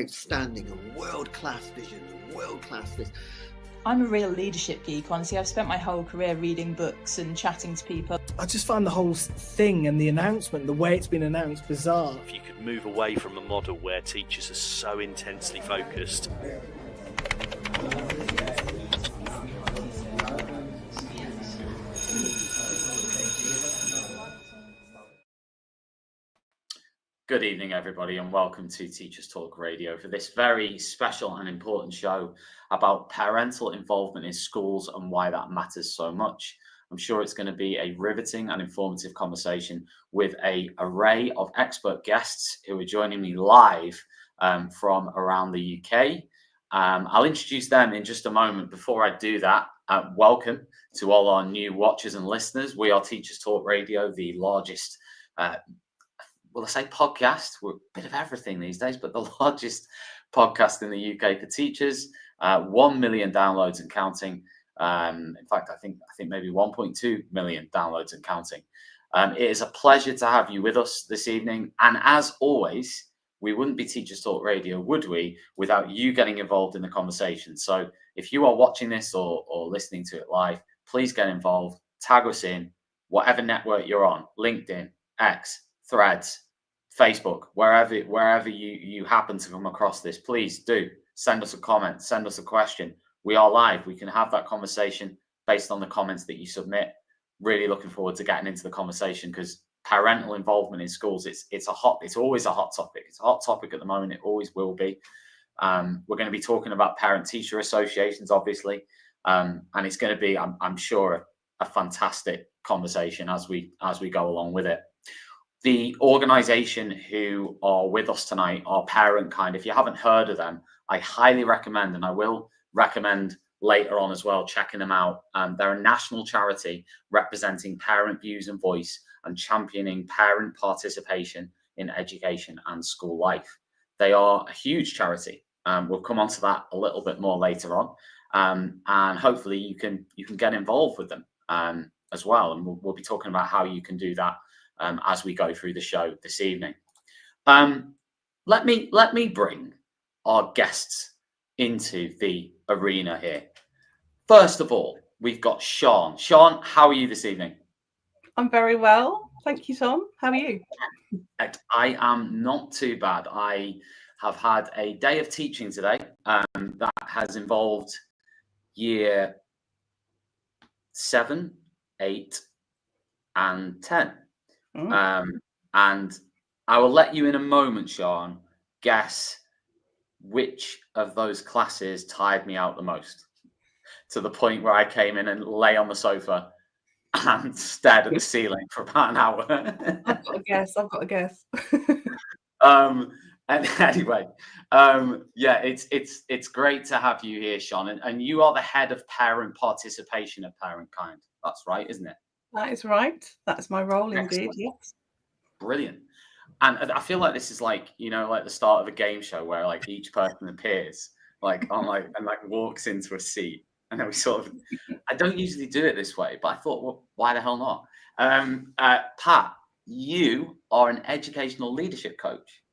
outstanding, a world-class vision, a world-class this. I'm a real leadership geek, honestly. I've spent my whole career reading books and chatting to people. I just find the whole thing and the announcement, the way it's been announced, bizarre. If you could move away from a model where teachers are so intensely focused. Good evening, everybody, and welcome to Teachers Talk Radio for this very special and important show about parental involvement in schools and why that matters so much. I'm sure it's going to be a riveting and informative conversation with an array of expert guests who are joining me live from around the UK. I'll introduce them in just a moment. Before I do that, welcome to all our new watchers and listeners. We are Teachers Talk Radio, the largest well, I say podcast, we're a bit of everything these days, but the largest podcast in the UK for teachers, 1 million downloads and counting. In fact, I think maybe 1.2 million downloads and counting. It is a pleasure to have you with us this evening. And as always, we wouldn't be Teachers Talk Radio, would we, without you getting involved in the conversation. So if you are watching this or listening to it live, please get involved, tag us in, whatever network you're on, LinkedIn, X, Threads, Facebook, wherever you happen to come across this, please do send us a comment, send us a question. We are live. We can have that conversation based on the comments that you submit. Really looking forward to getting into the conversation because parental involvement in schools, it's always a hot topic. It's a hot topic at the moment. It always will be. We're going to be talking about parent-teacher associations, obviously, and it's going to be, I'm sure, a fantastic conversation as we go along with it. The organisation who are with us tonight are Parentkind. If you haven't heard of them, I highly recommend, and I will recommend later on as well, checking them out. They're a national charity representing parent views and voice and championing parent participation in education and school life. They are a huge charity. We'll come on to that a little bit more later on. And hopefully you can get involved with them as well. And we'll be talking about how you can do that as we go through the show this evening. Let me bring our guests into the arena here. First of all, we've got Sean. Sean, how are you this evening? I'm very well. Thank you, Tom. How are you? I am not too bad. I have had a day of teaching today that has involved year 7, 8, and 10. And I will let you in a moment, Sean, guess which of those classes tired me out the most, to the point where I came in and lay on the sofa and stared at the ceiling for about an hour. I've got a guess. And anyway, yeah, it's great to have you here, Sean, and you are the head of parent participation at Parentkind. That's right, isn't it? That is right. That's my role. Excellent. Indeed. Yes. Brilliant. And I feel like this is like the start of a game show where like each person appears and walks into a seat, and then we sort of. I don't usually do it this way, but I thought, well, why the hell not? Pat, you are an educational leadership coach.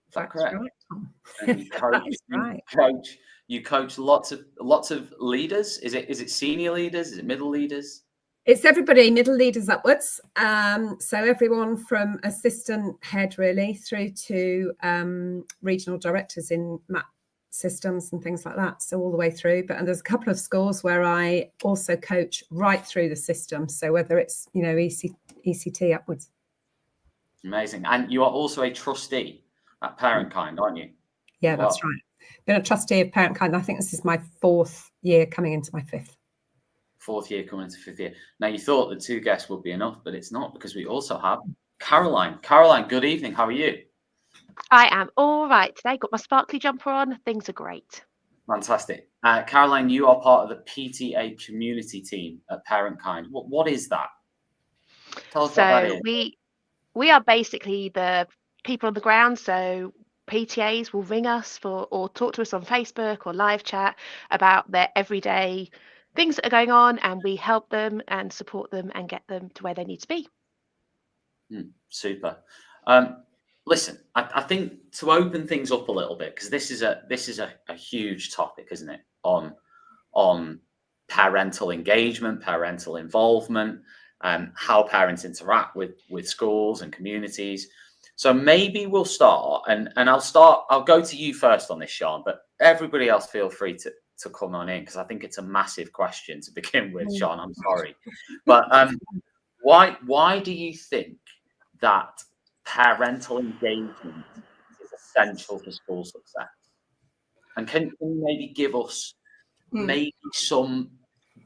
Is that correct? Right. You coach lots of leaders. Is it senior leaders? Is it middle leaders? It's everybody, middle leaders upwards. So everyone from assistant head really through to regional directors in MAP systems and things like that. So all the way through. And there's a couple of schools where I also coach right through the system. So whether it's ECT upwards. Amazing. And you are also a trustee at Parentkind, aren't you? Yeah, that's right. Been a trustee of Parentkind. I think this is my 4th year coming into my 5th. 4th year coming into 5th year. Now, you thought the 2 guests would be enough, but it's not, because we also have Caroline. Caroline, good evening. How are you? I am all right today. Got my sparkly jumper on. Things are great. Fantastic. Caroline, you are part of the PTA community team at Parentkind. What is that? Tell us what that is. We are basically the people on the ground. So PTAs will ring us or talk to us on Facebook or live chat about their everyday things that are going on, and we help them and support them and get them to where they need to be. Super. listen, I think to open things up a little bit, because this is a huge topic, isn't it? On parental engagement, parental involvement, and how parents interact with schools and communities. So maybe we'll start, and I'll go to you first on this, Sean, but everybody else feel free to come on in, because I think it's a massive question to begin with, Sean. I'm sorry, but why do you think that parental engagement is essential for school success? And can you maybe give us maybe some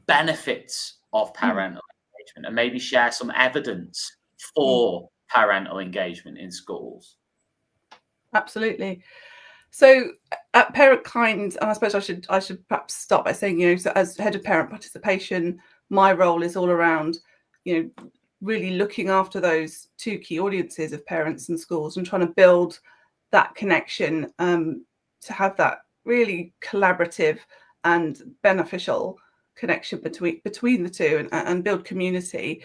benefits of parental engagement, and maybe share some evidence for parental engagement in schools? Absolutely. So at Parentkind, and I suppose I should perhaps start by saying, so as head of parent participation, my role is all around, really looking after those two key audiences of parents and schools, and trying to build that connection, to have that really collaborative and beneficial connection between the two, and build community.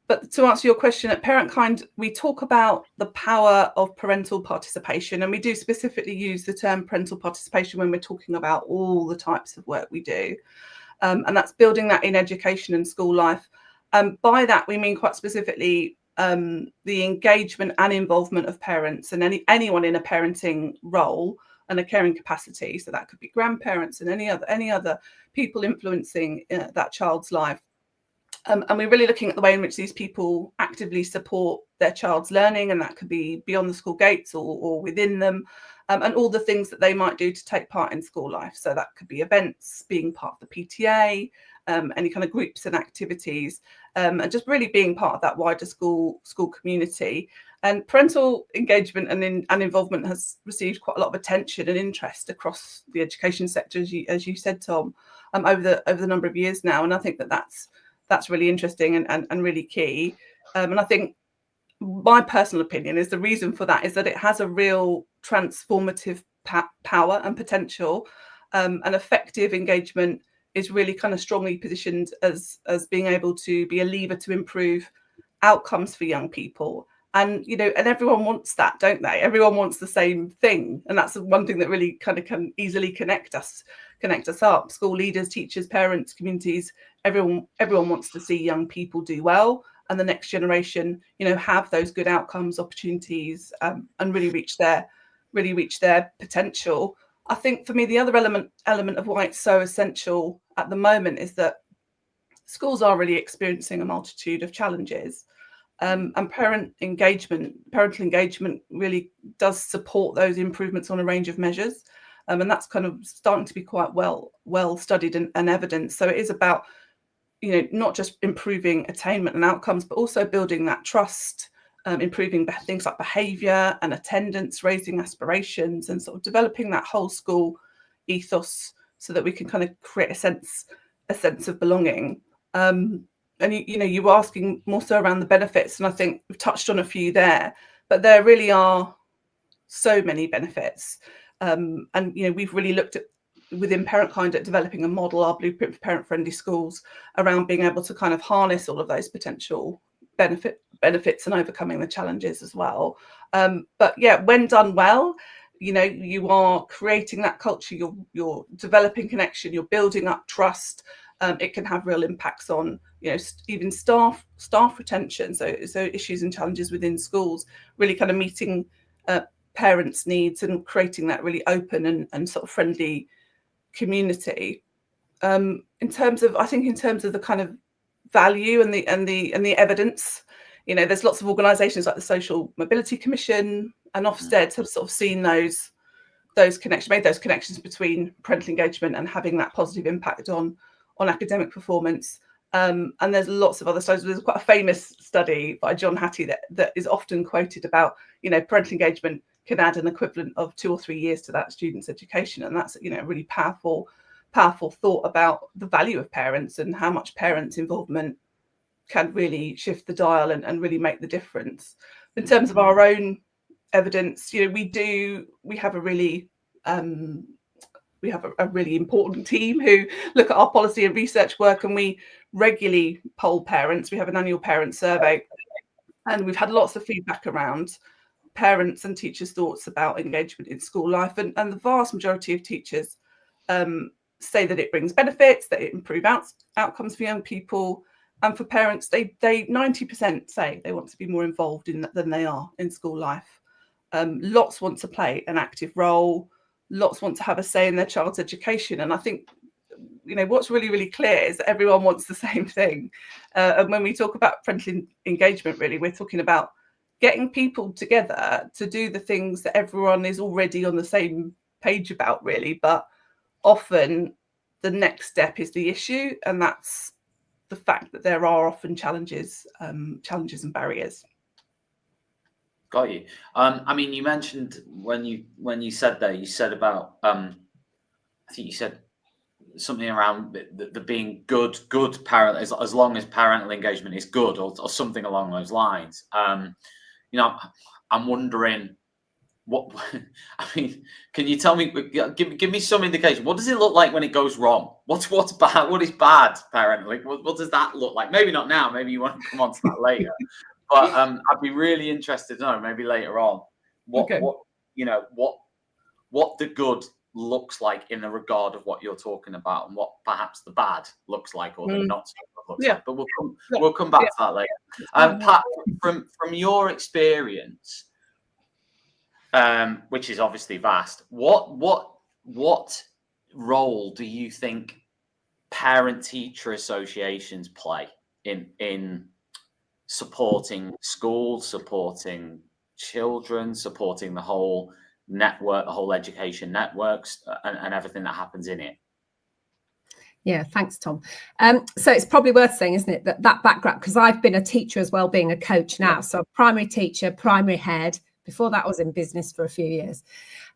But to answer your question, at Parentkind, we talk about the power of parental participation, and we do specifically use the term parental participation when we're talking about all the types of work we do. And that's building that in education and school life. By that, we mean quite specifically the engagement and involvement of parents and anyone in a parenting role and a caring capacity. So that could be grandparents and any other people influencing that child's life. And we're really looking at the way in which these people actively support their child's learning, and that could be beyond the school gates or within them, and all the things that they might do to take part in school life. So that could be events, being part of the PTA, any kind of groups and activities, and just really being part of that wider school community. And parental engagement and involvement has received quite a lot of attention and interest across the education sector, as you said, Tom, over the number of years now. And I think that's really interesting and really key. And I think my personal opinion is the reason for that is that it has a real transformative power and potential, and effective engagement is really kind of strongly positioned as being able to be a lever to improve outcomes for young people. And and everyone wants that, don't they? Everyone wants the same thing, and that's one thing that really kind of can easily connect us up. School leaders, teachers, parents, communities, everyone wants to see young people do well, and the next generation, have those good outcomes, opportunities, and really reach their potential. I think for me, the other element of why it's so essential at the moment is that schools are really experiencing a multitude of challenges. And parental engagement really does support those improvements on a range of measures. And that's kind of starting to be quite well studied and evidenced. So it is about, not just improving attainment and outcomes, but also building that trust, improving things like behaviour and attendance, raising aspirations, and sort of developing that whole school ethos so that we can kind of create a sense of belonging. And you were asking more so around the benefits, and I think we've touched on a few there, but there really are so many benefits. And we've really looked at within Parentkind at developing a model, our blueprint for parent-friendly schools, around being able to kind of harness all of those potential benefits and overcoming the challenges as well. But yeah, when done well, you are creating that culture, you're developing connection, you're building up trust. It can have real impacts on, even staff retention. So issues and challenges within schools, really kind of meeting parents' needs and creating that really open and sort of friendly community. In terms of the kind of value and the evidence, there's lots of organisations like the Social Mobility Commission and Ofsted have sort of seen those connections between parental engagement and having that positive impact on academic performance. And there's lots of other studies. There's quite a famous study by John Hattie that is often quoted about, parental engagement can add an equivalent of 2 or 3 years to that student's education. And that's, a really powerful thought about the value of parents and how much parents' involvement can really shift the dial and really make the difference. In terms of our own evidence, we have a really important team who look at our policy and research work, and we regularly poll parents. We have an annual parent survey, and we've had lots of feedback around parents and teachers' thoughts about engagement in school life, and the vast majority of teachers say that it brings benefits, that it improves outcomes for young people, and for parents, they 90% say they want to be more involved than they are in school life. Lots want to play an active role, lots want to have a say in their child's education, and I think, you know, what's really, really clear is that everyone wants the same thing. And when we talk about parental engagement, really, we're talking about getting people together to do the things that everyone is already on the same page about, really. But often the next step is the issue, and that's the fact that there are often challenges and barriers. Got you. I mean, you mentioned when you said there, you said about I think you said something around the being good parent, as long as parental engagement is good, or something along those lines. You know, I'm wondering what, I mean, can you tell me, give me some indication? What does it look like when it goes wrong? What's bad? What is bad parenting? What does that look like? Maybe not now. Maybe you want to come on to that later. But I'd be really interested to know, maybe later on, what the good looks like in the regard of what you're talking about, and what perhaps the bad looks like, or the not so good looks like. But we'll come back to that later. Pat, from your experience, which is obviously vast, what role do you think parent-teacher associations play in supporting schools, supporting children, supporting the whole network, the whole education networks, and everything that happens in it? Yeah, thanks, Tom. So it's probably worth saying, isn't it, that background, because I've been a teacher as well, being a coach now. So primary teacher, primary head. Before that, I was in business for a few years.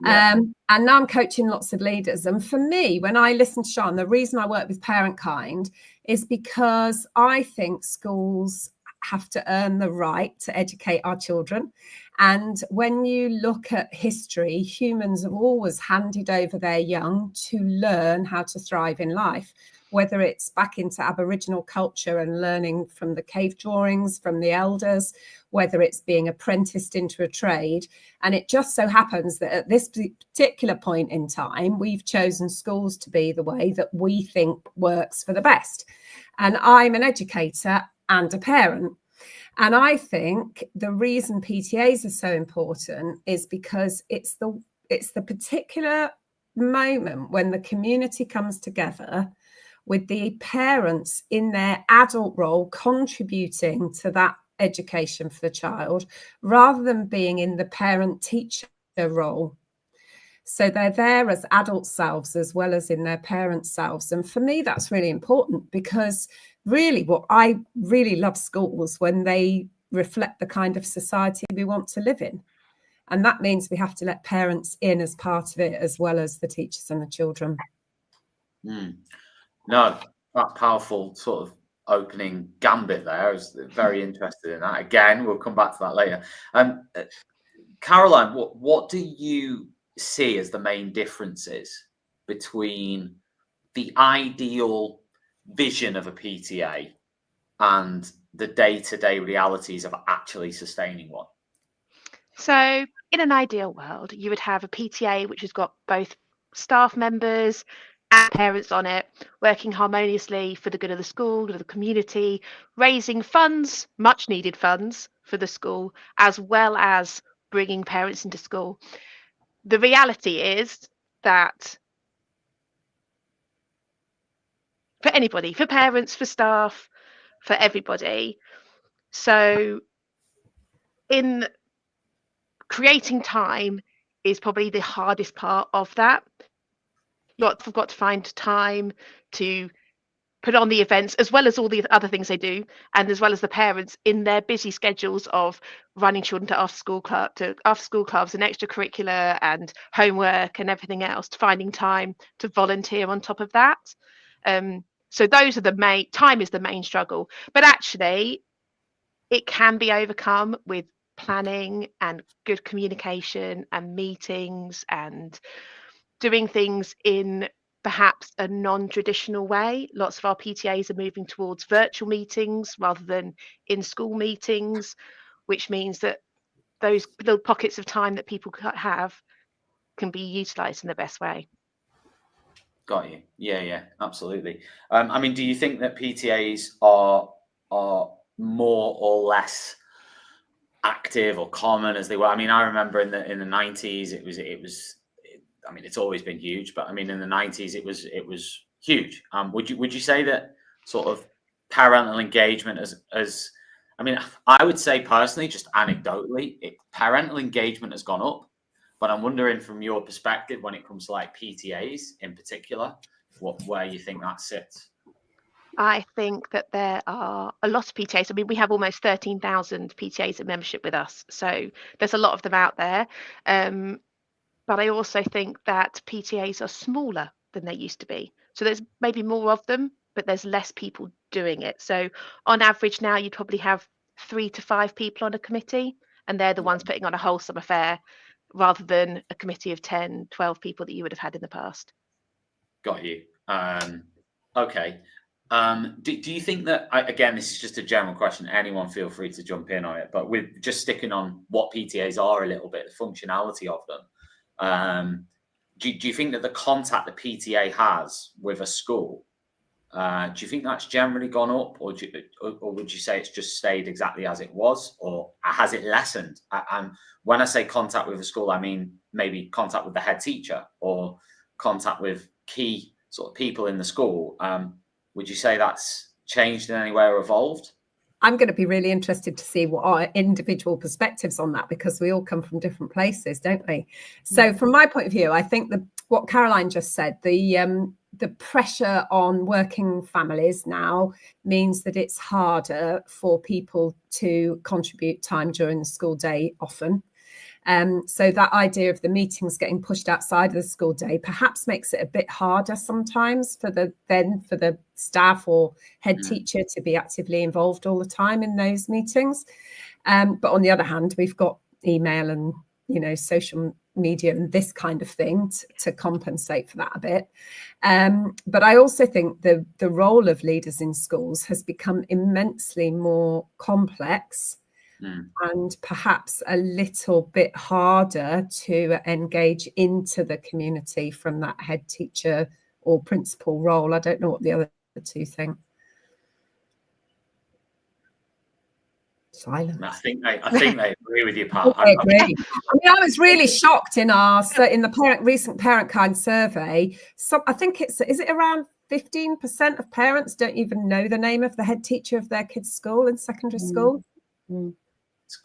And now I'm coaching lots of leaders. And for me, when I listen to Sean, the reason I work with Parentkind is because I think schools have to earn the right to educate our children. And when you look at history, humans have always handed over their young to learn how to thrive in life, whether it's back into Aboriginal culture and learning from the cave drawings, from the elders, whether it's being apprenticed into a trade. And it just so happens that at this particular point in time, we've chosen schools to be the way that we think works for the best. And I'm an educator and a parent. And I think the reason PTAs are so important is because it's the particular moment when the community comes together with the parents in their adult role contributing to that education for the child, rather than being in the parent-teacher role. So they're there as adult selves as well as in their parent selves. And for me, that's really important, because really what I really love schools when they reflect the kind of society we want to live in. And that means we have to let parents in as part of it, as well as the teachers and the children. No, that powerful sort of opening gambit there. I was very interested in that. Again, we'll come back to that later. Caroline, what do you see as the main differences between the ideal vision of a PTA and the day-to-day realities of actually sustaining one? So in an ideal world, you would have a PTA which has got both staff members and parents on it, working harmoniously for the good of the school, of the community, raising funds, much needed funds for the school, as well as bringing parents into school. The reality is that for anybody, for parents, for staff, for everybody. So in creating time is probably the hardest part of that. We've got to find time to put on the events, as well as all the other things they do, and as well as the parents in their busy schedules of running children to after school clubs and extracurricular and homework and everything else, to finding time to volunteer on top of that. So those are time is the main struggle, but actually it can be overcome with planning and good communication and meetings and doing things in perhaps a non-traditional way. Lots of our PTAs are moving towards virtual meetings rather than in-school meetings, which means that those little pockets of time that people have can be utilised in the best way. Got you. Yeah, absolutely. I mean, do you think that PTAs are more or less active or common as they were? I mean, I remember in the 90s, it was. I mean, it's always been huge, but I mean, in the 90s, it was huge. Would you say that sort of parental engagement as I mean, I would say personally, just anecdotally, parental engagement has gone up. But I'm wondering from your perspective, when it comes to like PTAs in particular, where you think that sits? I think that there are a lot of PTAs. I mean, we have almost 13,000 PTAs in membership with us. So there's a lot of them out there. But I also think that PTAs are smaller than they used to be. So there's maybe more of them, but there's less people doing it. So on average now, you'd probably have 3 to 5 people on a committee, and they're the ones putting on a wholesome affair, rather than a committee of 10, 12 people that you would have had in the past. Got you. Okay. Do you think that, again, this is just a general question, anyone feel free to jump in on it, but with just sticking on what PTAs are a little bit, the functionality of them, do you think that the contact the PTA has with a school, do you think that's generally gone up, or would you say it's just stayed exactly as it was, or has it lessened? And when I say contact with a school, I mean maybe contact with the head teacher or contact with key sort of people in the school. Would you say that's changed in any way or evolved? I'm going to be really interested to see what our individual perspectives on that, because we all come from different places, don't we? So from my point of view, I think that what Caroline just said, the pressure on working families now means that it's harder for people to contribute time during the school day often. So that idea of the meetings getting pushed outside of the school day perhaps makes it a bit harder sometimes for the staff or head teacher to be actively involved all the time in those meetings. But on the other hand, we've got email and, social media and this kind of thing to compensate for that a bit. But I also think the role of leaders in schools has become immensely more complex and perhaps a little bit harder to engage into the community from that head teacher or principal role. I don't know what the other two think. Silence. I think they agree with you, Pat. I agree. I mean, I was really shocked in the recent Parentkind survey. So I think is it around 15% of parents don't even know the name of the head teacher of their kids' school in secondary school.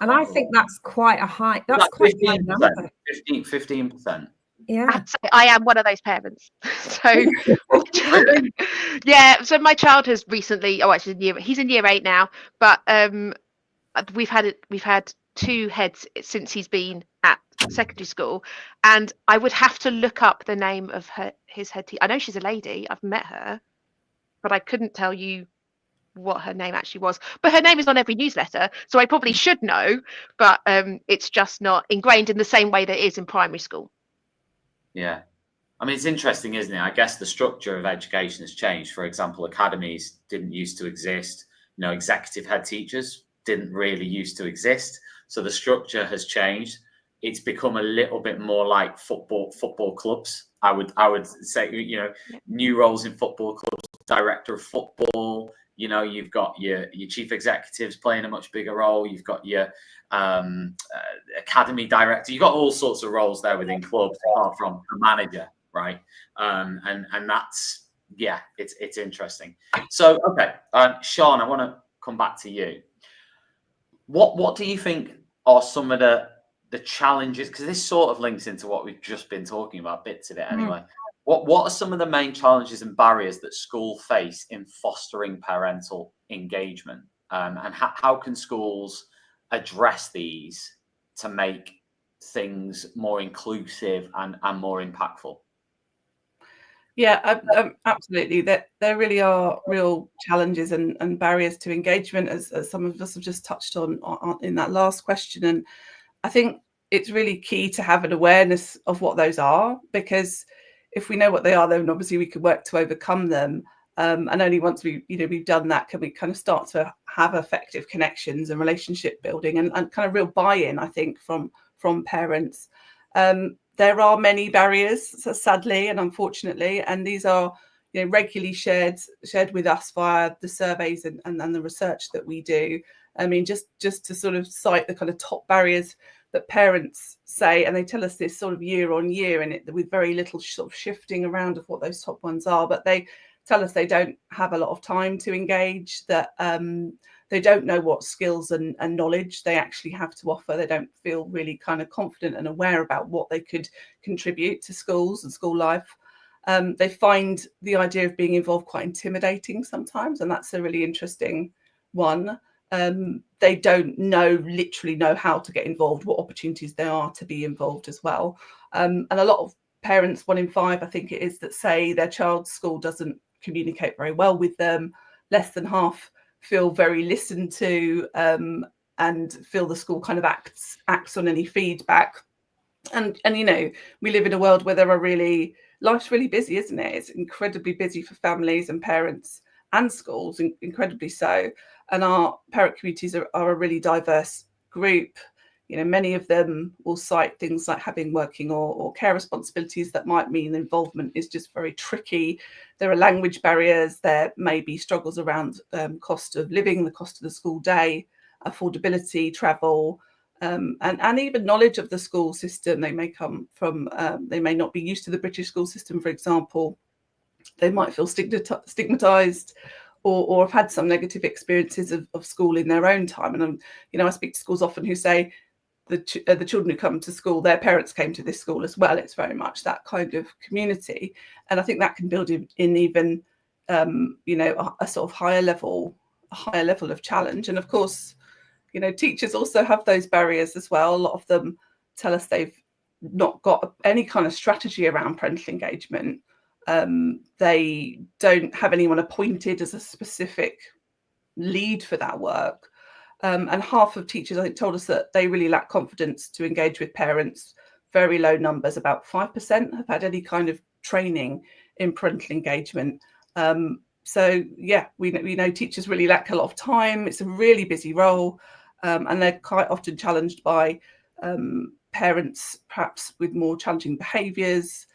And I think that's quite a high. That's quite a high number. 15%. Yeah, I am one of those parents. So yeah. So my child has recently. He's in year 8 now. But we've had 2 heads since he's been at secondary school, and I would have to look up the name of his head teacher. I know she's a lady. I've met her, but I couldn't tell you what her name actually was. But her name is on every newsletter, so I probably should know, but it's just not ingrained in the same way that it is in primary school. Yeah, I mean, it's interesting, isn't it? I guess the structure of education has changed. For example, academies didn't used to exist. Executive head teachers didn't really used to exist, so the structure has changed. It's become a little bit more like football clubs. I would say, new roles in football clubs, director of football. You've got your chief executives playing a much bigger role. You've got your academy director. You've got all sorts of roles there within clubs, apart from a manager, right? And that's, it's interesting. So, okay, Sean, I want to come back to you. What do you think are some of the challenges? Because this sort of links into what we've just been talking about, bits of it anyway. What are some of the main challenges and barriers that schools face in fostering parental engagement? And how can schools address these to make things more inclusive and more impactful? Yeah, absolutely. There really are real challenges and barriers to engagement, as some of us have just touched on in that last question. And I think it's really key to have an awareness of what those are, because if we know what they are, then obviously we could work to overcome them. And only once we've done that can we kind of start to have effective connections and relationship building and kind of real buy-in, I think, from parents. There are many barriers, sadly and unfortunately, and these are regularly shared with us via the surveys and the research that we do. I mean, just to sort of cite the kind of top barriers that parents say, and they tell us this sort of year on year, and with very little sort of shifting around of what those top ones are, but they tell us they don't have a lot of time to engage, that they don't know what skills and knowledge they actually have to offer. They don't feel really kind of confident and aware about what they could contribute to schools and school life. They find the idea of being involved quite intimidating sometimes, and that's a really interesting one. They don't literally know how to get involved, what opportunities there are to be involved as well. And a lot of parents, 1 in 5, I think it is, that say their child's school doesn't communicate very well with them. Less than half feel very listened to, and feel the school kind of acts on any feedback. And we live in a world where life's really busy, isn't it? It's incredibly busy for families and parents and schools, incredibly so. And our parent communities are a really diverse group. Many of them will cite things like having working or care responsibilities that might mean involvement is just very tricky. There are language barriers. There may be struggles around cost of living, the cost of the school day, affordability, travel, and even knowledge of the school system. They may come from, they may not be used to the British school system, for example. They might feel stigmatized or have had some negative experiences of school in their own time. And I speak to schools often who say, the children who come to school, their parents came to this school as well. It's very much that kind of community, and I think that can build in even a sort of higher level of challenge. And of course, teachers also have those barriers as well. A lot of them tell us they've not got any kind of strategy around parental engagement. They don't have anyone appointed as a specific lead for that work. And half of teachers, I think, told us that they really lack confidence to engage with parents. Very low numbers, about 5% have had any kind of training in parental engagement. So yeah, we know teachers really lack a lot of time. It's a really busy role, and they're quite often challenged by parents, perhaps with more challenging behaviours.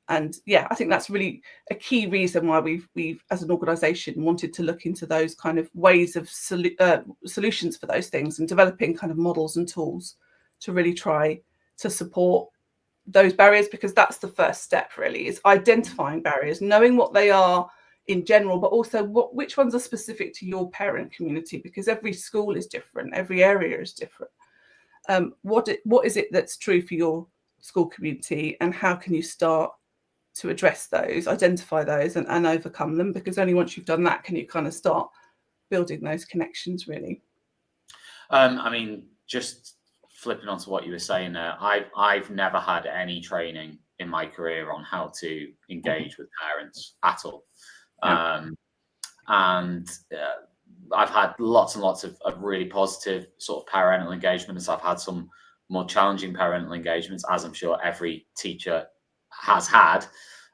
And yeah, I think that's really a key reason why we've as an organisation wanted to look into those kind of ways of solutions for those things, and developing kind of models and tools to really try to support those barriers, because that's the first step really, is identifying barriers, knowing what they are in general, but also which ones are specific to your parent community, because every school is different, every area is different. What is it that's true for your school community, and how can you start to address those, identify those and overcome them? Because only once you've done that can you kind of start building those connections, really. I mean, just flipping onto what you were saying there, I've never had any training in my career on how to engage with parents at all. Yeah. And I've had lots and lots of really positive sort of parental engagements. I've had some more challenging parental engagements, as I'm sure every teacher has had.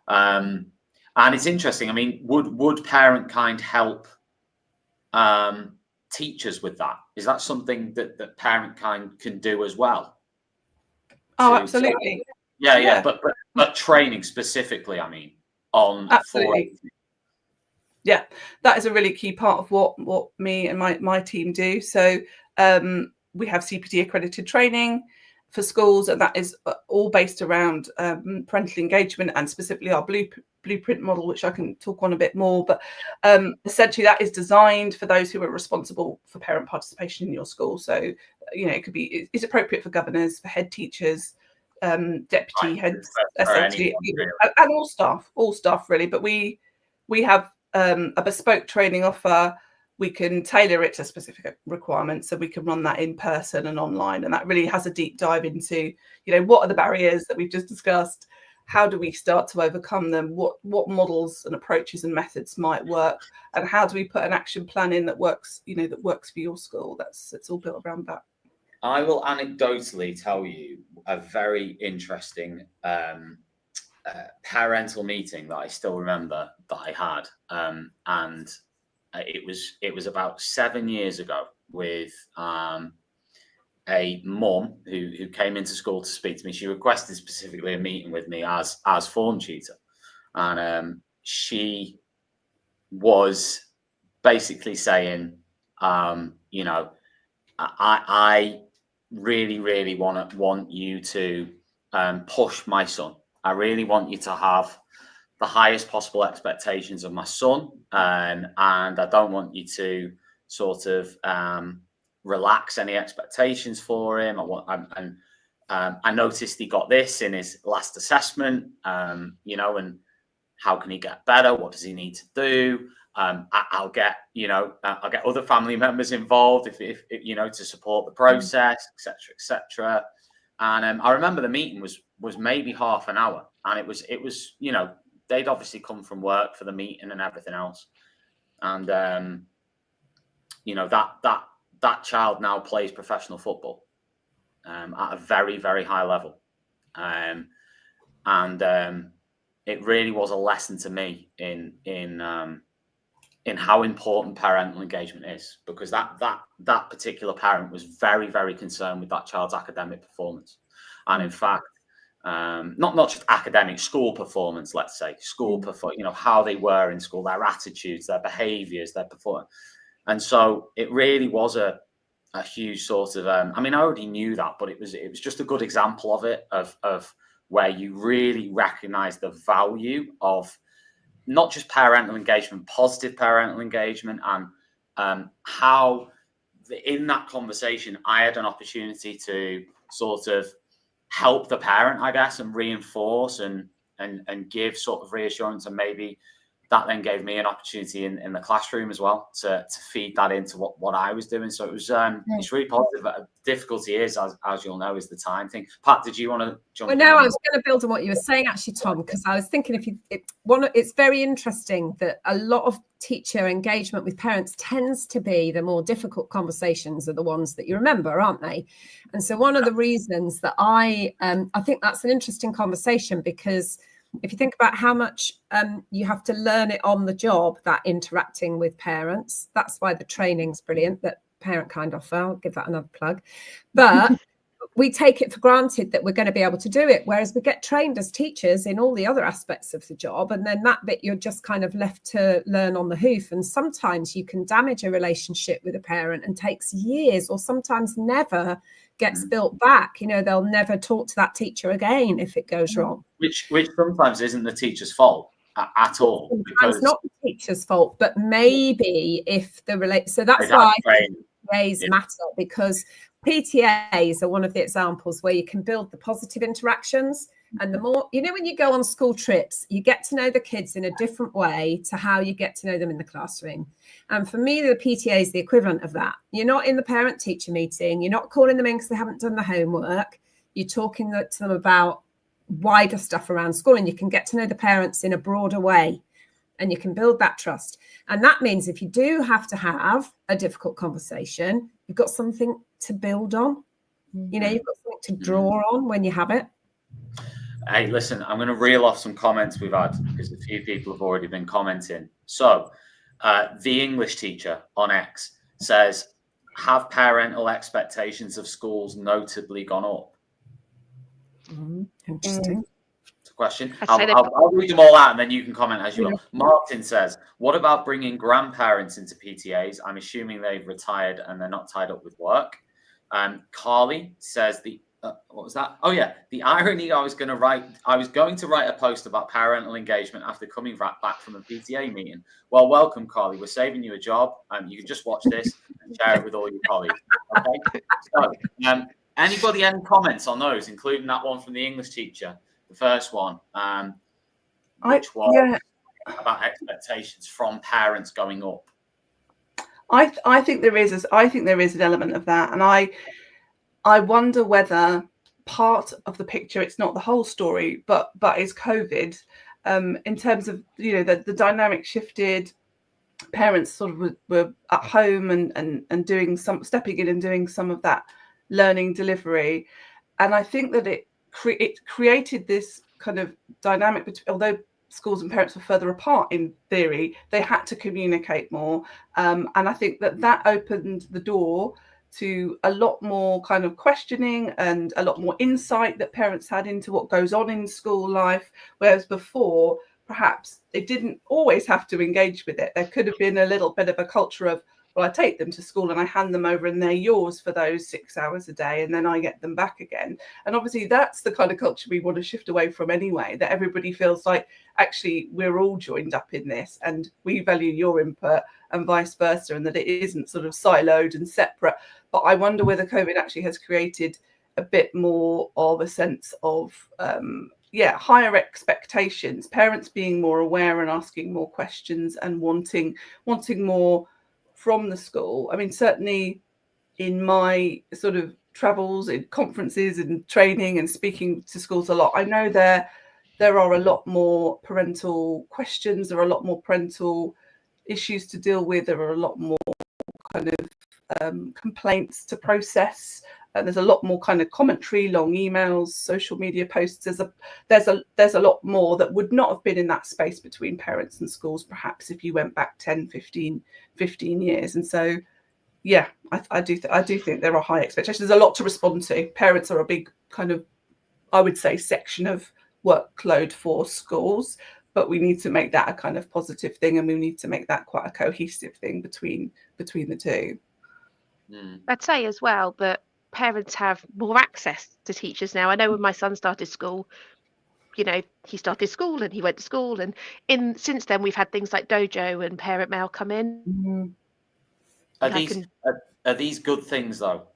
And it's interesting. I mean, would Parentkind help teachers with that? Is that something that Parentkind can do as well? Oh, absolutely. Yeah. But training specifically, I mean, on absolutely. Yeah, that is a really key part of what me and my team do. So we have CPD accredited training for schools, and that is all based around parental engagement, and specifically our blueprint model, which I can talk on a bit more. But essentially that is designed for those who are responsible for parent participation in your school. So it's appropriate for governors, for head teachers, deputy heads, essentially, and all staff really. But we have a bespoke training offer. We can tailor it to specific requirements, so we can run that in person and online. And that really has a deep dive into, what are the barriers that we've just discussed? How do we start to overcome them? What models and approaches and methods might work? And how do we put an action plan in that works, that works for your school? It's all built around that. I will anecdotally tell you a very interesting parental meeting that I still remember that I had, and it was about 7 years ago with a mum who came into school to speak to me. She requested specifically a meeting with me as form tutor, and she was basically saying, you know, I really want you to push my son. I really want you to have the highest possible expectations of my son, and I don't want you to sort of relax any expectations for him. I noticed he got this in his last assessment, you know, and how can he get better? What does he need to do? I'll get other family members involved if you know, to support the process, etc. And I remember the meeting was maybe half an hour, and it was you know, they'd obviously come from work for the meeting and everything else, and you know, that child now plays professional football at a very high level, and it really was a lesson to me in how important parental engagement is, because that particular parent was very concerned with that child's academic performance, and in fact, not just academic, school performance, let's say you know, how they were in school, their attitudes, their behaviors, their performance. And so it really was a huge sort of I mean, I already knew that, but it was just a good example of it, of where you really recognize the value of not just parental engagement, positive parental engagement, and how in that conversation I had an opportunity to sort of help the parent, I guess, and reinforce and give sort of reassurance, and maybe that then gave me an opportunity in the classroom as well to feed that into what I was doing. So it was it's really positive. The difficulty is, as you'll know, is the time thing. Pat, did you want to jump in? Well, no, I was going to build on what you were saying, actually, Tom, because I was thinking it's very interesting that a lot of teacher engagement with parents tends to be the more difficult conversations are the ones that you remember, aren't they? And so one of the reasons that I think that's an interesting conversation, because if you think about how much you have to learn it on the job, that interacting with parents, that's why the training's brilliant that Parentkind offer. I'll give that another plug. But we take it for granted that we're going to be able to do it, whereas we get trained as teachers in all the other aspects of the job, and then that bit you're just kind of left to learn on the hoof. And sometimes you can damage a relationship with a parent and takes years, or sometimes never gets built back. You know, they'll never talk to that teacher again if it goes wrong. Which sometimes isn't the teacher's fault at all. Because it's not the teacher's fault, but maybe if so that's why PTAs matter, because PTAs are one of the examples where you can build the positive interactions. And the more, you know, when you go on school trips, you get to know the kids in a different way to how you get to know them in the classroom. And for me, the PTA is the equivalent of that. You're not in the parent-teacher meeting. You're not calling them in because they haven't done the homework. You're talking to them about wider stuff around school, and you can get to know the parents in a broader way, and you can build that trust. And that means if you do have to have a difficult conversation, you've got something to build on. You know, you've got something to draw on when you have it. Hey, listen, I'm going to reel off some comments we've had, because a few people have already been commenting. So the English teacher on X says, have parental expectations of schools notably gone up? Interesting. It's a question. I'll read them all out and then you can comment as you will. Martin says, what about bringing grandparents into PTAs? I'm assuming they've retired and they're not tied up with work. Carly says, what was that? Oh yeah, the irony. I was going to write a post about parental engagement after coming back from a PTA meeting. Well, welcome, Carly. We're saving you a job, and you can just watch this and share it with all your colleagues. Okay. So, anybody any comments on those, including that one from the English teacher, the first one, which was about expectations from parents going up? I think there is an element of that, and I wonder whether part of the picture, it's not the whole story, but is COVID, in terms of, you know, the dynamic shifted. Parents sort of were at home and doing stepping in and doing some of that learning delivery, and I think that it created this kind of dynamic between, although schools and parents were further apart in theory, they had to communicate more. And I think that opened the door to a lot more kind of questioning and a lot more insight that parents had into what goes on in school life, whereas before perhaps they didn't always have to engage with it. There could have been a little bit of a culture of, well, I take them to school and I hand them over and they're yours for those 6 hours a day and then I get them back again. And obviously that's the kind of culture we want to shift away from anyway, that everybody feels like actually we're all joined up in this and we value your input and vice versa, and that it isn't sort of siloed and separate. But I wonder whether COVID actually has created a bit more of a sense of higher expectations, parents being more aware and asking more questions and wanting more from the school. I mean, certainly in my sort of travels, in conferences and training and speaking to schools a lot, I know there are a lot more parental questions, there are a lot more parental issues to deal with, there are a lot more kind of complaints to process. There's a lot more kind of commentary, long emails, social media posts. There's a lot more that would not have been in that space between parents and schools, perhaps if you went back 10, 15 years. And so, yeah, I do think there are high expectations. There's a lot to respond to. Parents are a big kind of, I would say, section of workload for schools, but we need to make that a kind of positive thing, and we need to make that quite a cohesive thing between the two. I'd say as well that parents have more access to teachers now. I know when my son started school, he started school and he went to school, and since then we've had things like Dojo and Parent Mail come in. Are these good things though?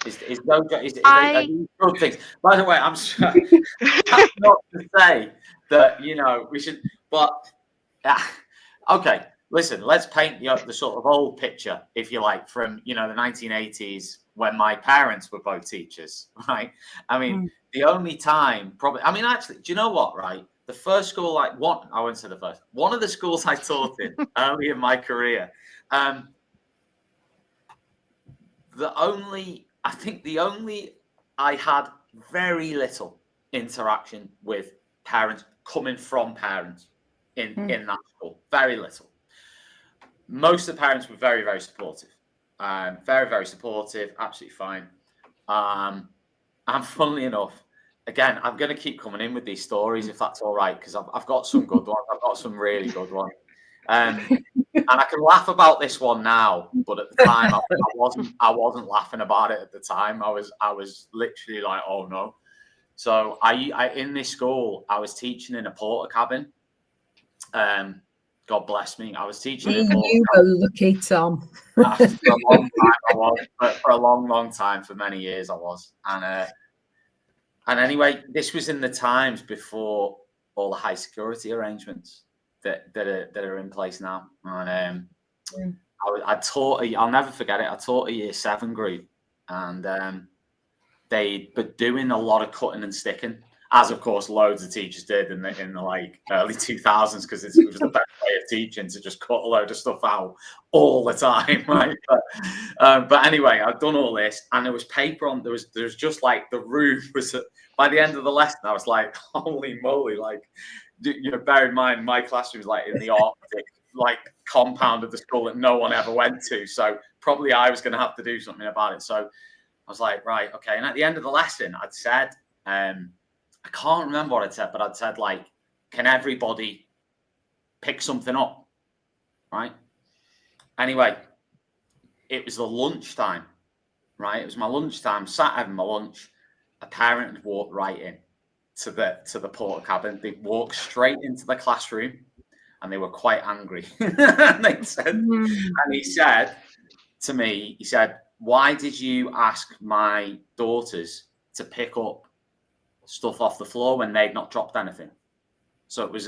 Is Dojo are these good things? By the way, I'm sorry, that's not to say that we should, but okay. Listen, let's paint the sort of old picture, if you like, from the 1980s when my parents were both teachers, right? I mean, the only time probably, I mean, actually, do you know what, right? The first school I wouldn't say the first, one of the schools I taught in early in my career, I had very little interaction with parents coming from parents in that school, very little. Most of the parents were very, very supportive. Very, very supportive, absolutely fine. And funnily enough, again, I'm going to keep coming in with these stories if that's all right, because I've got some good ones. I've got some really good ones. And I can laugh about this one now, but at the time I wasn't laughing about it at the time. I was literally like, oh no. So I in this school, I was teaching in a porter cabin. God bless me. I was teaching. You were lucky, Tom. For a long time, I was. For a long, long time, for many years, I was. And anyway, this was in the times before all the high security arrangements that are in place now. And I taught. I'll never forget it. I taught a year 7 group, and they were doing a lot of cutting and sticking, as of course loads of teachers did in the like early 2000s, because it was the best way of teaching, to just cut a load of stuff out all the time, right? But anyway, I've done all this, and there was paper on. There was just like the room was. By the end of the lesson, I was like, holy moly! Like, bear in mind, my classroom was like in the Arctic, like compound of the school that no one ever went to. So probably I was going to have to do something about it. So I was like, right, okay. And at the end of the lesson, I'd said, I can't remember what I'd said, but I'd said, like, can everybody pick something up, right? Anyway, it was the lunchtime, right? It was my lunchtime, sat having my lunch. A parent had walked right in to the porter cabin. They walked straight into the classroom, and they were quite angry. And he said to me, he said, why did you ask my daughters to pick up stuff off the floor when they'd not dropped anything? So it was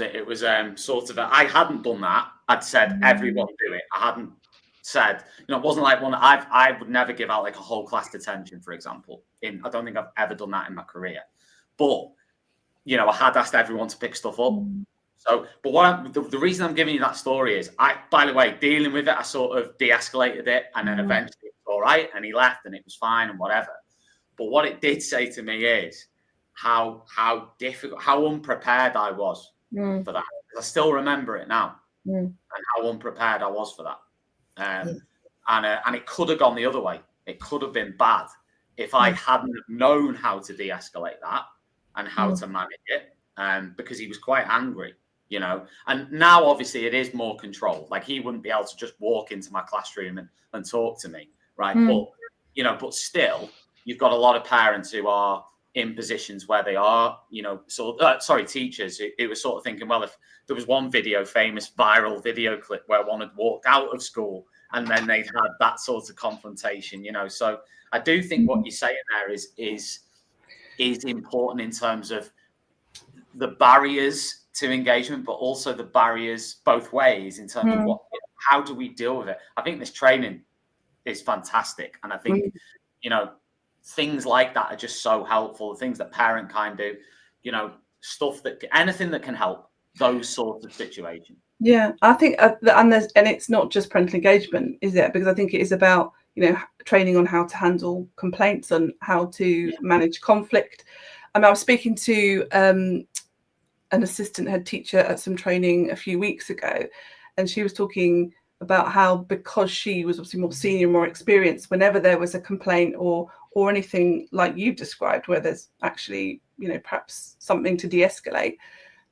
sort of I hadn't done that. I'd said everyone do it. I hadn't said, it wasn't like one. I would never give out like a whole class detention, for example. I don't think I've ever done that in my career. But I had asked everyone to pick stuff up. So, but the reason I'm giving you that story is, by the way, dealing with it, I sort of de-escalated it, and then eventually it was all right, and he left, and it was fine, and whatever. But what it did say to me is, how difficult, how unprepared I was for that. I still remember it now, and how unprepared I was for that. And it could have gone the other way. It could have been bad if I hadn't known how to de-escalate that and how to manage it. Because he was quite angry, you know. And now, obviously, it is more controlled. Like, he wouldn't be able to just walk into my classroom and talk to me, right? But, you know, but still, you've got a lot of parents who are in positions where they are, you know, teachers who were sort of thinking, well, if there was one famous viral video clip where one had walked out of school and then they'd had that sort of confrontation, you know. So I do think what you're saying there is important in terms of the barriers to engagement, but also the barriers both ways in terms of how do we deal with it. I think this training is fantastic, and I think you know, things like that are just so helpful. The things that Parentkind do, you know, anything that can help those sorts of situations. Yeah, I think, and it's not just parental engagement, is it? Because I think it is about, you know, training on how to handle complaints and how to manage conflict. I was speaking to an assistant head teacher at some training a few weeks ago, and she was talking about how, because she was obviously more senior, more experienced, whenever there was a complaint or anything like you described, where there's actually, you know, perhaps something to de-escalate,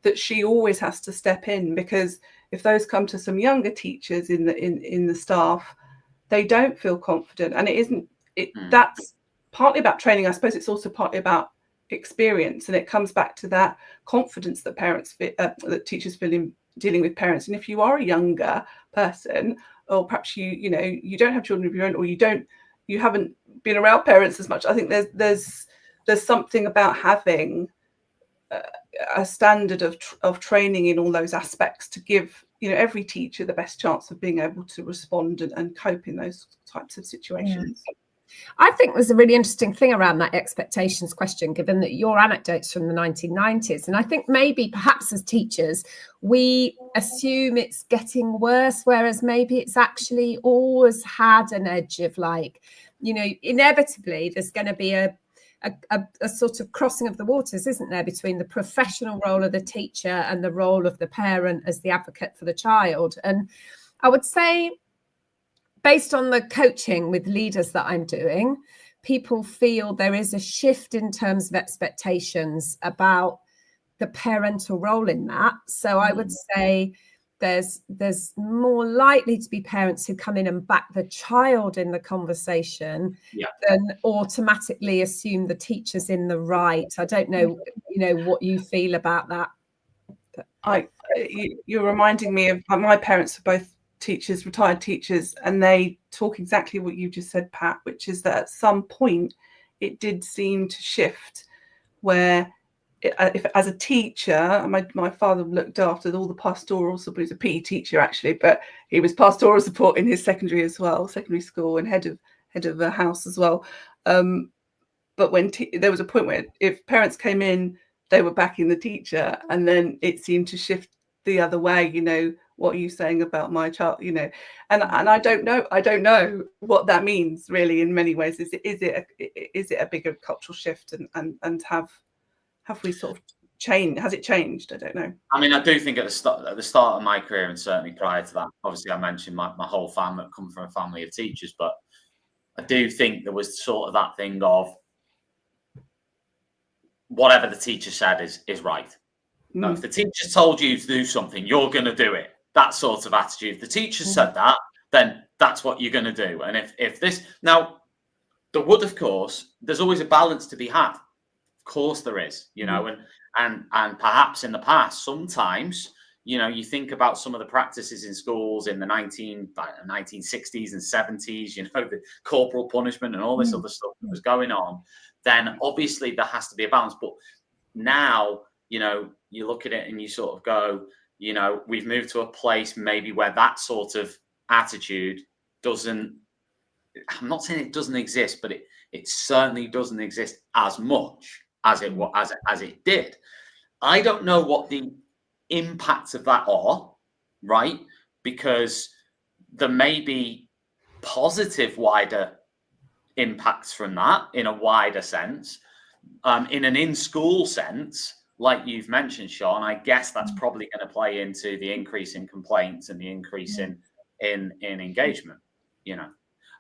that she always has to step in, because if those come to some younger teachers in the staff, they don't feel confident. And that's partly about training. I suppose it's also partly about experience, and it comes back to that confidence that that teachers feel in dealing with parents. And if you are a younger person, or perhaps you know, you don't have children of your own, or you haven't been around parents as much, I think there's something about having a standard of training in all those aspects to give, you know, every teacher the best chance of being able to respond and cope in those types of situations. I think there's a really interesting thing around that expectations question, given that your anecdotes from the 1990s. And I think maybe perhaps as teachers, we assume it's getting worse, whereas maybe it's actually always had an edge of, like, you know, inevitably there's going to be a sort of crossing of the waters, isn't there, between the professional role of the teacher and the role of the parent as the advocate for the child. And I would say, based on the coaching with leaders that I'm doing, people feel there is a shift in terms of expectations about the parental role in that. So I would say there's more likely to be parents who come in and back the child in the conversation than automatically assume the teacher's in the right. I don't know, you know, what you feel about that. You're reminding me of my parents are both teachers, retired teachers, and they talk exactly what you just said, Pat, which is that at some point it did seem to shift where if as a teacher, my father looked after all the pastoral support. He was a PE teacher actually, but he was pastoral support in his secondary school, and head of a house as well. But when there was a point where if parents came in, they were backing the teacher, and then it seemed to shift the other way. You know, what are you saying about my child? You know, and I don't know what that means really. In many ways, is it a bigger cultural shift, and have we sort of changed? Has it changed? I don't know. I mean, I do think at the start of my career, and certainly prior to that, obviously I mentioned my whole family come from a family of teachers, but I do think there was sort of that thing of whatever the teacher said is right. No, if the teacher told you to do something, you're going to do it. That sort of attitude. If the teacher said that, then that's what you're going to do. And if this now, there would, of course, there's always a balance to be had. Of course there is, you know, and perhaps in the past, sometimes, you know, you think about some of the practices in schools in the 1960s and 70s, you know, the corporal punishment and all this other stuff that was going on, then obviously there has to be a balance. But now, you know, you look at it and you sort of go, you know, we've moved to a place maybe where that sort of attitude doesn't, I'm not saying it doesn't exist, but it certainly doesn't exist as much as it did. I don't know what the impacts of that are, right? Because there may be positive wider impacts from that in a wider sense, in an in-school sense, like you've mentioned, Sean, I guess that's probably going to play into the increase in complaints and the increase in engagement. You know,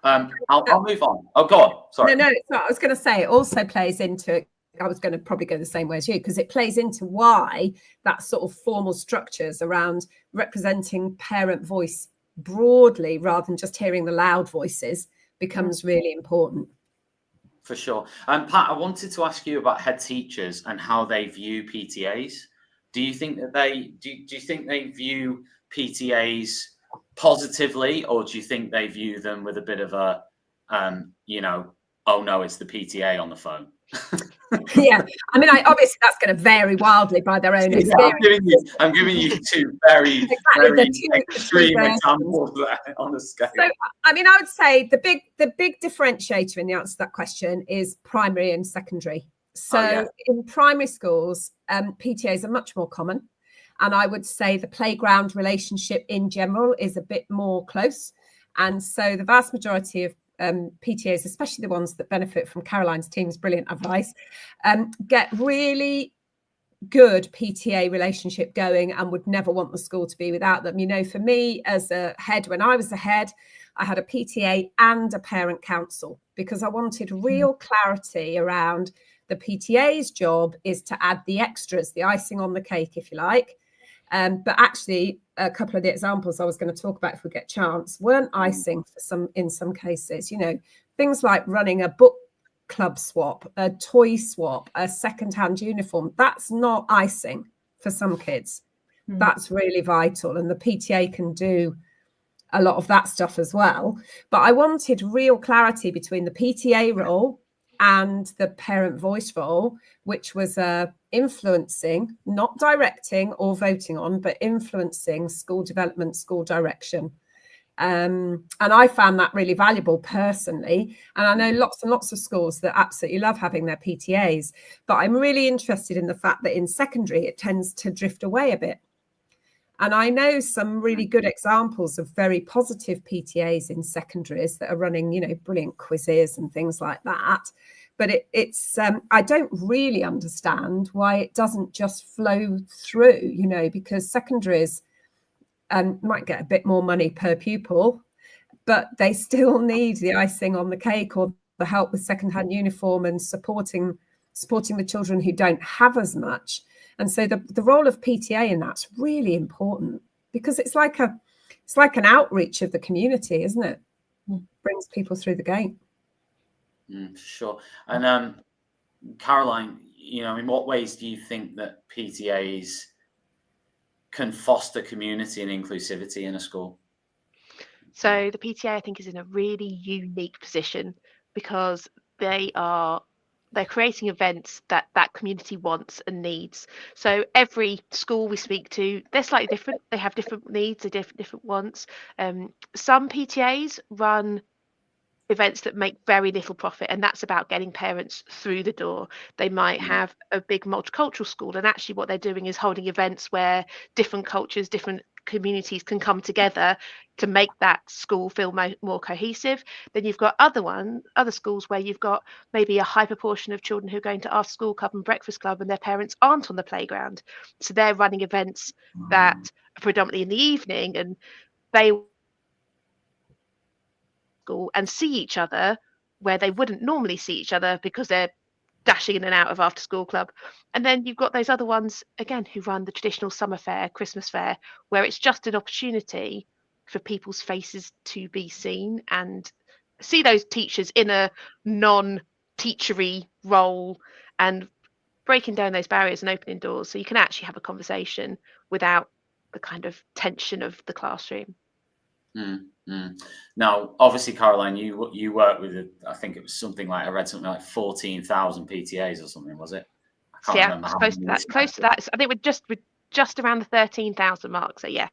I'll move on. Oh, go on. Sorry. No, it's not. I was going to say it also plays into. I was going to probably go the same way as you, because it plays into why that sort of formal structures around representing parent voice broadly rather than just hearing the loud voices becomes really important. For sure. Pat, I wanted to ask you about head teachers and how they view PTAs. Do you think that do you think they view PTAs positively, or do you think they view them with a bit of a, you know, oh no, it's the PTA on the phone? Yeah, I mean, obviously that's going to vary wildly by their own experience. I'm giving you two very extreme examples there on the scale. So, I mean, I would say the big differentiator in the answer to that question is primary and secondary. So in primary schools, PTAs are much more common. And I would say the playground relationship in general is a bit more close. And so the vast majority of PTAs, especially the ones that benefit from Caroline's team's brilliant advice, get really good PTA relationship going and would never want the school to be without them. You know, for me as a head, when I was a head, I had a PTA and a parent council because I wanted real clarity around the PTA's job is to add the extras, the icing on the cake, if you like. But actually, a couple of the examples I was going to talk about if we get a chance weren't icing in some cases. You know, things like running a book club swap, a toy swap, a second-hand uniform. That's not icing for some kids. That's really vital, and the PTA can do a lot of that stuff as well. But I wanted real clarity between the PTA role and the parent voice role, which was influencing, not directing or voting on, but influencing school development, school direction. And I found that really valuable personally. And I know lots and lots of schools that absolutely love having their PTAs. But I'm really interested in the fact that in secondary, it tends to drift away a bit. And I know some really good examples of very positive PTAs in secondaries that are running, you know, brilliant quizzes and things like that. But it's I don't really understand why it doesn't just flow through, you know, because secondaries might get a bit more money per pupil, but they still need the icing on the cake or the help with second-hand uniform and supporting the children who don't have as much. And so the role of PTA in that's really important because it's like an outreach of the community, isn't it? Brings people through the gate. Sure. And Caroline, you know, in what ways do you think that PTAs can foster community and inclusivity in a school? So the PTA, I think, is in a really unique position because they're creating events that community wants and needs. So every school we speak to, they're slightly different. They have different needs, they different wants. Some PTAs run events that make very little profit, and that's about getting parents through the door. They might have a big multicultural school, and actually what they're doing is holding events where different cultures, different communities can come together to make that school feel more cohesive. Then you've got other schools where you've got maybe a high proportion of children who are going to after school club and breakfast club and their parents aren't on the playground, so they're running events that are predominantly in the evening, and they school and see each other where they wouldn't normally see each other because they're dashing in and out of after school club. And then you've got those other ones again who run the traditional summer fair, Christmas fair, where it's just an opportunity for people's faces to be seen and see those teachers in a non-teachery role and breaking down those barriers and opening doors so you can actually have a conversation without the kind of tension of the classroom. Now, obviously, Caroline, you work with, I think it was something like, I read something like 14,000 PTAs or something, was it? I can't remember. Close to that. I think we're just around the 13,000 mark. So yeah,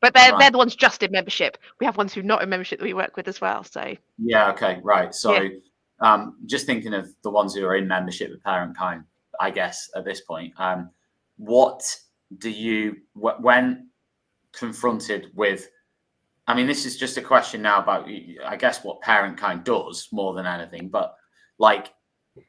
but they're the ones just in membership. We have ones who are not in membership that we work with as well. So yeah, okay, right. So just thinking of the ones who are in membership with Parentkind, I guess at this point, what do you when confronted with? I mean, this is just a question now about, I guess, what Parentkind does more than anything. But like,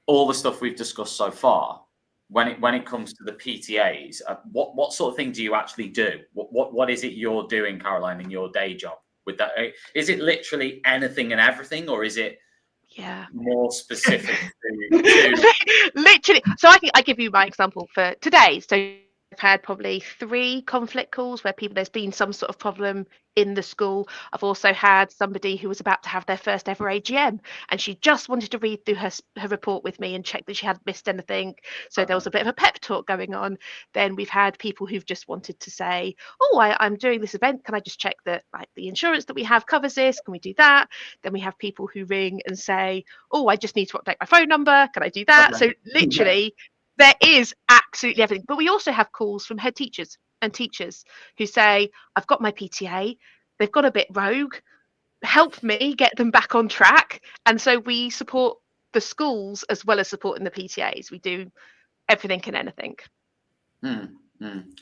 all the stuff we've discussed so far, when it comes to the PTAs, what sort of thing do you actually do? What is it you're doing, Caroline, in your day job with that? Is it literally anything and everything, or is it more specific to literally? So I think I give you my example for today. So I've had probably 3 conflict calls where there's been some sort of problem in the school. I've also had somebody who was about to have their first ever AGM, and she just wanted to read through her report with me and check that she hadn't missed anything. So there was a bit of a pep talk going on. Then we've had people who've just wanted to say, oh, I'm doing this event, can I just check that like the insurance that we have covers this, can we do that? Then we have people who ring and say, oh, I just need to update my phone number, can I do that? So literally there is absolutely everything. But we also have calls from head teachers and teachers who say, I've got my PTA, they've got a bit rogue, help me get them back on track. And so we support the schools as well as supporting the PTAs. We do everything and anything.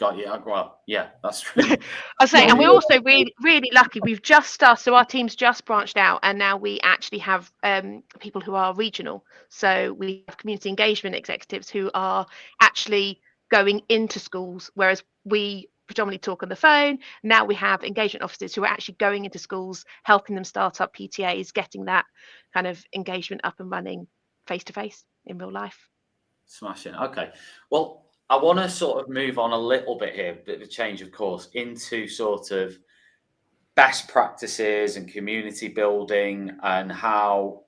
Got you. Well, yeah, that's really. I say, and we're also really lucky. We've just started, so our team's just branched out, and now we actually have people who are regional. So we have community engagement executives who are actually going into schools, whereas we predominantly talk on the phone. Now we have engagement officers who are actually going into schools, helping them start up PTAs, getting that kind of engagement up and running face to face in real life. Smashing. Okay. Well, I want to sort of move on a little bit here, bit of a change of course, into sort of best practices and community building and how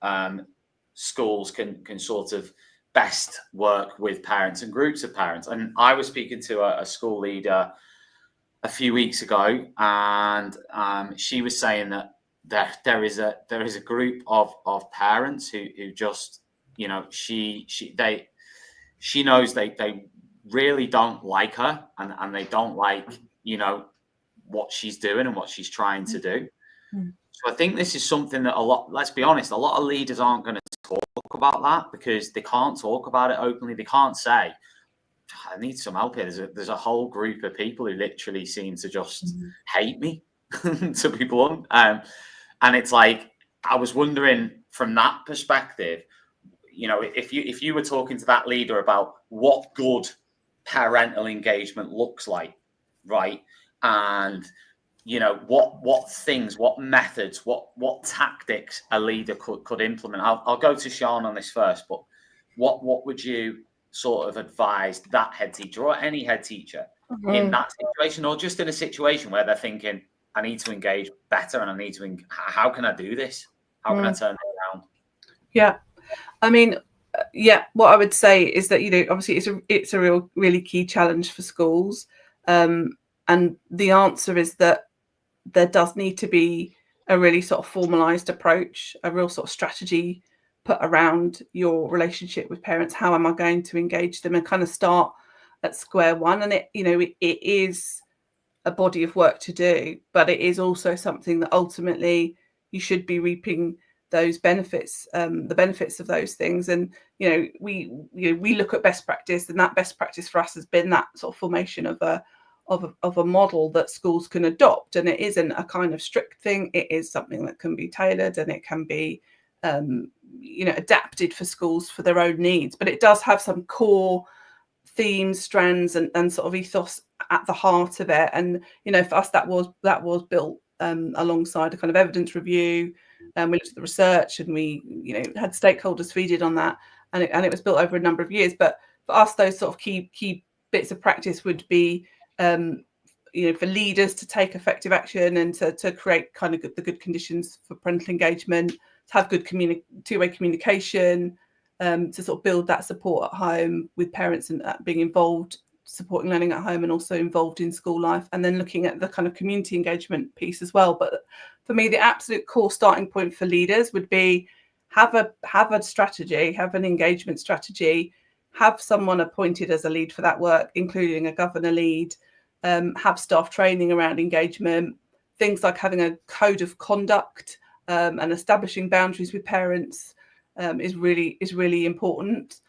schools can sort of best work with parents and groups of parents. And I was speaking to a school leader a few weeks ago, and she was saying that there is a group of parents who just, you know, she knows they really don't like her and they don't like, you know, what she's doing and what she's trying to do. So I think this is something that let's be honest, a lot of leaders aren't going to talk about that because they can't talk about it openly. They can't say, I need some help here. There's a whole group of people who literally seem to just hate me, to be blunt. And it's like, I was wondering from that perspective, you know, if you were talking to that leader about what good parental engagement looks like, right? And, you know, what things, what methods, what tactics a leader could implement. I'll go to Sean on this first, but what would you sort of advise that head teacher or any head teacher in that situation, or just in a situation where they're thinking, I need to engage better and I need to, how can I do this? How can I turn it around? Yeah. I mean, what I would say is that, you know, obviously it's a really key challenge for schools. And the answer is that there does need to be a really sort of formalized approach, a real sort of strategy put around your relationship with parents. How am I going to engage them, and kind of start at square one? And it is a body of work to do, but it is also something that ultimately you should be reaping those benefits, the benefits of those things. And we look at best practice, and that best practice for us has been that sort of formation of a model that schools can adopt. And it isn't a kind of strict thing. It is something that can be tailored, and it can be adapted for schools for their own needs. But it does have some core themes, strands, and sort of ethos at the heart of it. And for us, that was built alongside a kind of evidence review. We looked at the research, and we had stakeholders feeding on that, and it was built over a number of years. But for us, those sort of key bits of practice would be for leaders to take effective action and to create kind of the good conditions for parental engagement, to have good two-way communication, to sort of build that support at home with parents and being involved, supporting learning at home, and also involved in school life, and then looking at the kind of community engagement piece as well. But for me, the absolute core starting point for leaders would be have a strategy, have an engagement strategy, have someone appointed as a lead for that work, including a governor lead, have staff training around engagement, things like having a code of conduct and establishing boundaries with parents is really important.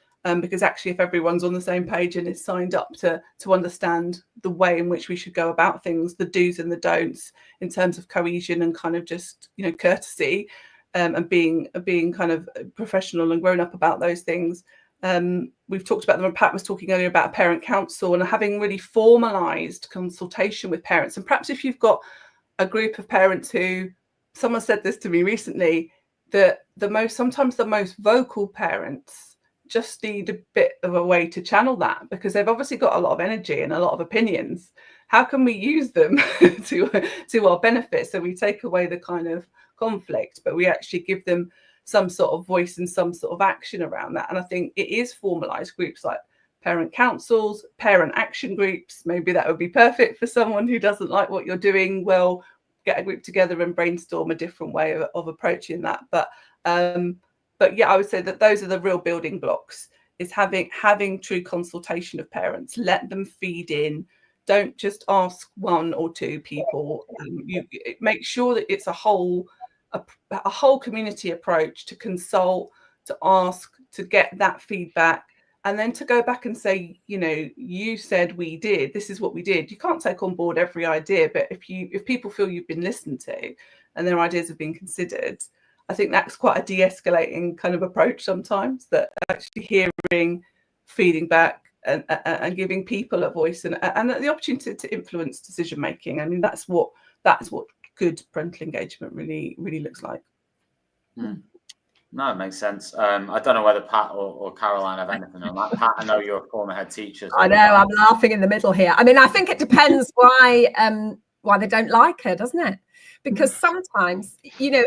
Because actually, if everyone's on the same page and is signed up to understand the way in which we should go about things, the do's and the don'ts in terms of cohesion and kind of just courtesy, and being kind of professional and grown up about those things. We've talked about them, and Pat was talking earlier about a parent council and having really formalised consultation with parents. And perhaps if you've got a group of parents who, someone said this to me recently, that sometimes the most vocal parents just need a bit of a way to channel that, because they've obviously got a lot of energy and a lot of opinions. How can we use them to our benefit? So we take away the kind of conflict, but we actually give them some sort of voice and some sort of action around that. And I think it is formalized groups like parent councils, parent action groups. Maybe that would be perfect for someone who doesn't like what you're doing. Well, get a group together and brainstorm a different way of approaching that. But yeah, I would say that those are the real building blocks, is having true consultation of parents. Let them feed in. Don't just ask one or two people. You make sure that it's a whole community approach to consult, to ask, to get that feedback, and then to go back and say, you said we did, this is what we did. You can't take on board every idea, but if people feel you've been listened to and their ideas have been considered, I think that's quite a de-escalating kind of approach sometimes, that actually hearing, feeding back, and giving people a voice and the opportunity to influence decision making. I mean, that's what good parental engagement really looks like. No, it makes sense. I don't know whether Pat or Caroline have anything on that. Pat, I know you're a former head teacher. So I know, I'm laughing in the middle here. I mean, I think it depends why they don't like her, doesn't it? Because sometimes,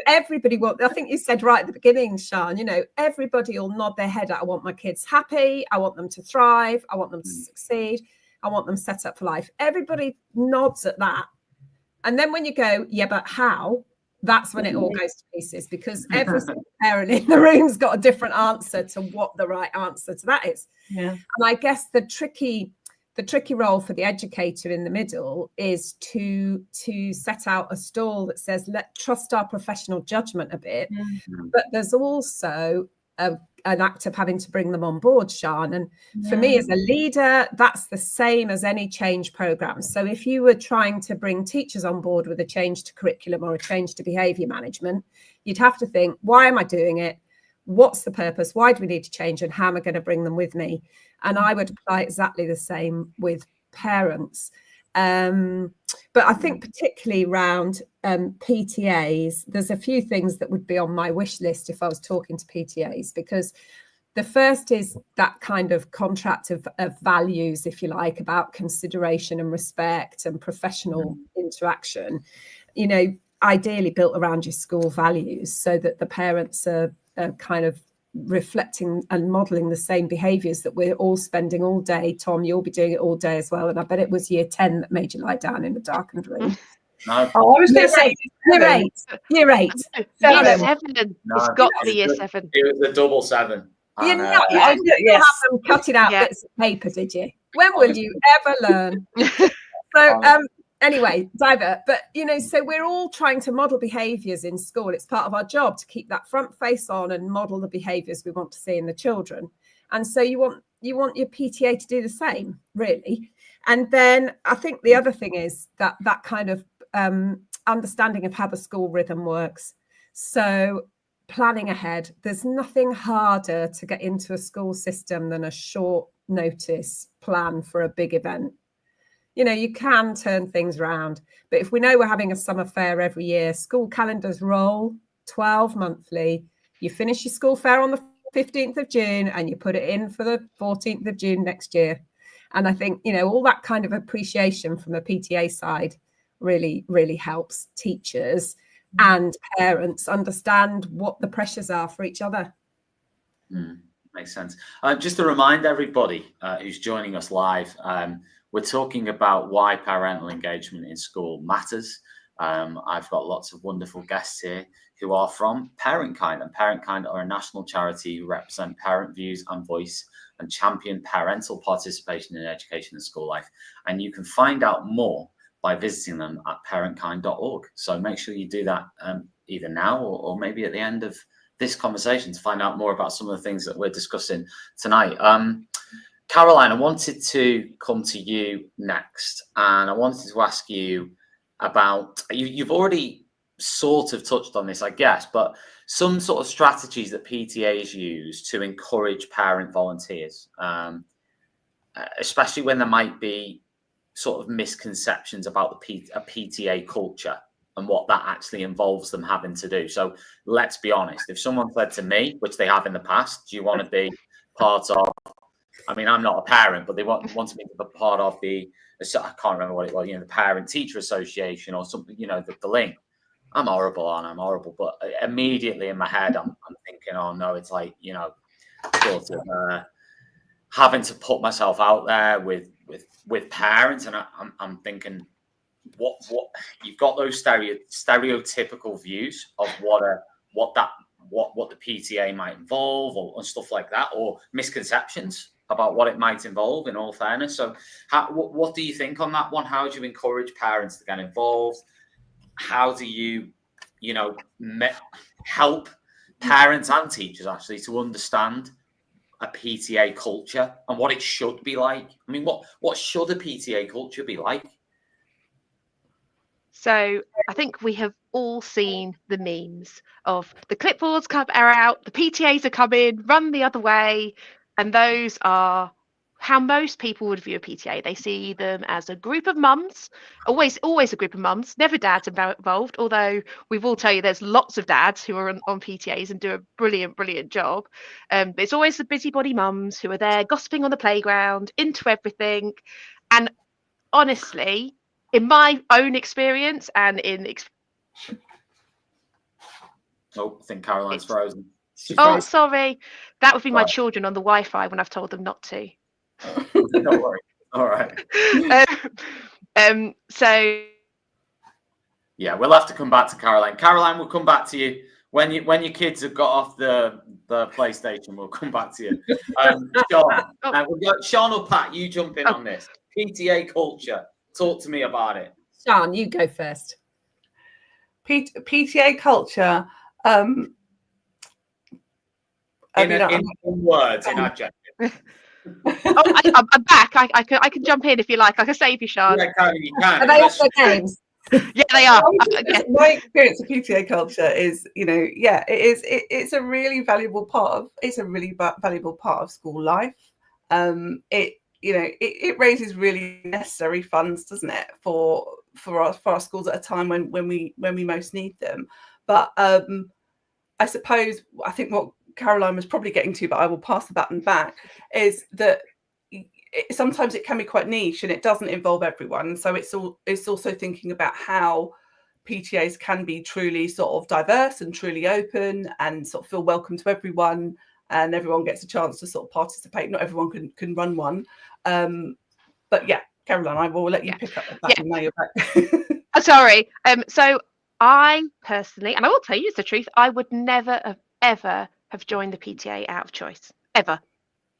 everybody will, I think you said right at the beginning, Sian, everybody will nod their head at, I want my kids happy, I want them to thrive, I want them to succeed, I want them set up for life. Everybody nods at that. And then when you go, yeah, but how? That's when it all goes to pieces, because every single parent in the room's got a different answer to what the right answer to that is. Yeah. And I guess the tricky role for the educator in the middle is to set out a stall that says, trust our professional judgment a bit. But there's also an act of having to bring them on board, Sian. And for me as a leader, that's the same as any change program. So if you were trying to bring teachers on board with a change to curriculum or a change to behaviour management, you'd have to think, why am I doing it? What's the purpose? Why do we need to change? And how am I going to bring them with me? And I would apply exactly the same with parents. But I think particularly around PTAs, there's a few things that would be on my wish list if I was talking to PTAs, because the first is that kind of contract of values, if you like, about consideration and respect and professional interaction, ideally built around your school values, so that the parents are kind of reflecting and modelling the same behaviours that we're all spending all day. Tom, you'll be doing it all day as well, and I bet it was year 10 that made you lie down in a darkened room. No. I was going to say year 8. Year 7. No, It's got to be year 7. It was a double 7. You And, know, you didn't have them cutting out bits of paper, did you? When will you ever learn? So anyway, divert. But, so we're all trying to model behaviours in school. It's part of our job to keep that front face on and model the behaviours we want to see in the children. And so you want your PTA to do the same, really. And then I think the other thing is that kind of understanding of how the school rhythm works. So planning ahead. There's nothing harder to get into a school system than a short notice plan for a big event. You can turn things around, but if we know we're having a summer fair every year, school calendars roll 12 monthly. You finish your school fair on the 15th of June and you put it in for the 14th of June next year. And I think, all that kind of appreciation from the PTA side really, really helps teachers and parents understand what the pressures are for each other. Makes sense. Just to remind everybody who's joining us live, we're talking about why parental engagement in school matters. I've got lots of wonderful guests here who are from Parentkind, and Parentkind are a national charity who represent parent views and voice and champion parental participation in education and school life. And you can find out more by visiting them at parentkind.org. So make sure you do that either now or maybe at the end of this conversation to find out more about some of the things that we're discussing tonight. Caroline, I wanted to come to you next, and I wanted to ask you about, you've already sort of touched on this, I guess, but some sort of strategies that PTAs use to encourage parent volunteers, especially when there might be sort of misconceptions about a PTA culture and what that actually involves them having to do. So let's be honest, if someone said to me, which they have in the past, do you want to be part of, I mean, I'm not a parent, but they wanted me to be part of I can't remember what it was, the Parent Teacher Association or something, the link. I'm horrible. But immediately in my head, I'm thinking, oh no, it's like, sort of having to put myself out there with parents. And I'm thinking, what you've got those stereotypical views of what the PTA might involve or stuff like that, or misconceptions about what it might involve, in all fairness. So what do you think on that one? How do you encourage parents to get involved? How do you, help parents and teachers actually to understand a PTA culture and what it should be like? I mean, what should a PTA culture be like? So I think we have all seen the memes of the clipboards are out, the PTAs are coming, run the other way. And those are how most people would view a PTA. They see them as a group of mums, always a group of mums, never dads involved, although we will tell you there's lots of dads who are on PTAs and do a brilliant job. But it's always the busybody mums who are there gossiping on the playground, into everything. And honestly, in my own experience and I think Caroline's frozen. Sorry. That would be my children on the Wi-Fi when I've told them not to. Don't worry. All right. So yeah, we'll have to come back to Caroline. Caroline, we'll come back to you when your kids have got off the PlayStation. We'll come back to you. Sean, we've got Sean or Pat. You jump in on this PTA culture. Talk to me about it. Sean, you go first. PTA culture. In words, in adjectives. I'm back. I can jump in if you like. I can save you, Sean. Yeah, you can. Are they off their games? Yeah, they are. My experience of PTA culture is, it's a really valuable part of school life. It raises really necessary funds, doesn't it, for our schools at a time when we most need them. But I think what Caroline was probably getting to, but I will pass the baton back, is that sometimes it can be quite niche and it doesn't involve everyone. So it's also thinking about how PTAs can be truly sort of diverse and truly open and sort of feel welcome to everyone, and everyone gets a chance to sort of participate. Not everyone can run one. But yeah, Caroline, I will let you pick up the baton. Now you're back. Sorry. So I personally, and I will tell you the truth, I would never ever have joined the PTA out of choice, ever.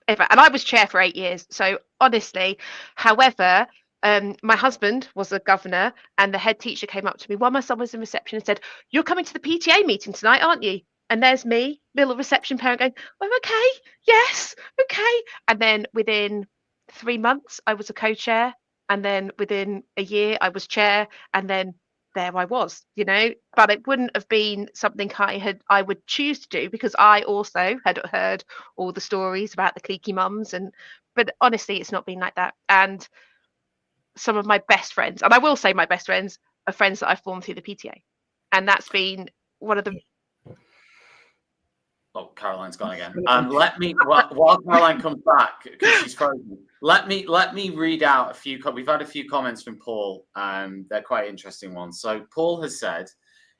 And I was chair for 8 years. So honestly, however, my husband was a governor, and the head teacher came up to me while my son was in reception and said, "You're coming to the PTA meeting tonight, aren't you?" And there's me, little reception parent, going, "I'm okay, yes, okay." And then within 3 months, I was a co-chair. And then within a year, I was chair. And then there I was, but it wouldn't have been something I would choose to do, because I also had heard all the stories about the cliquey mums, but honestly, it's not been like that. And some of my best friends, and I will say my best friends, are friends that I've formed through the PTA, and that's been one of the. Oh, Caroline's gone again. Let me, while Caroline comes back, because she's frozen, let me read out a few. We've had a few comments from Paul. They're quite interesting ones. So Paul has said,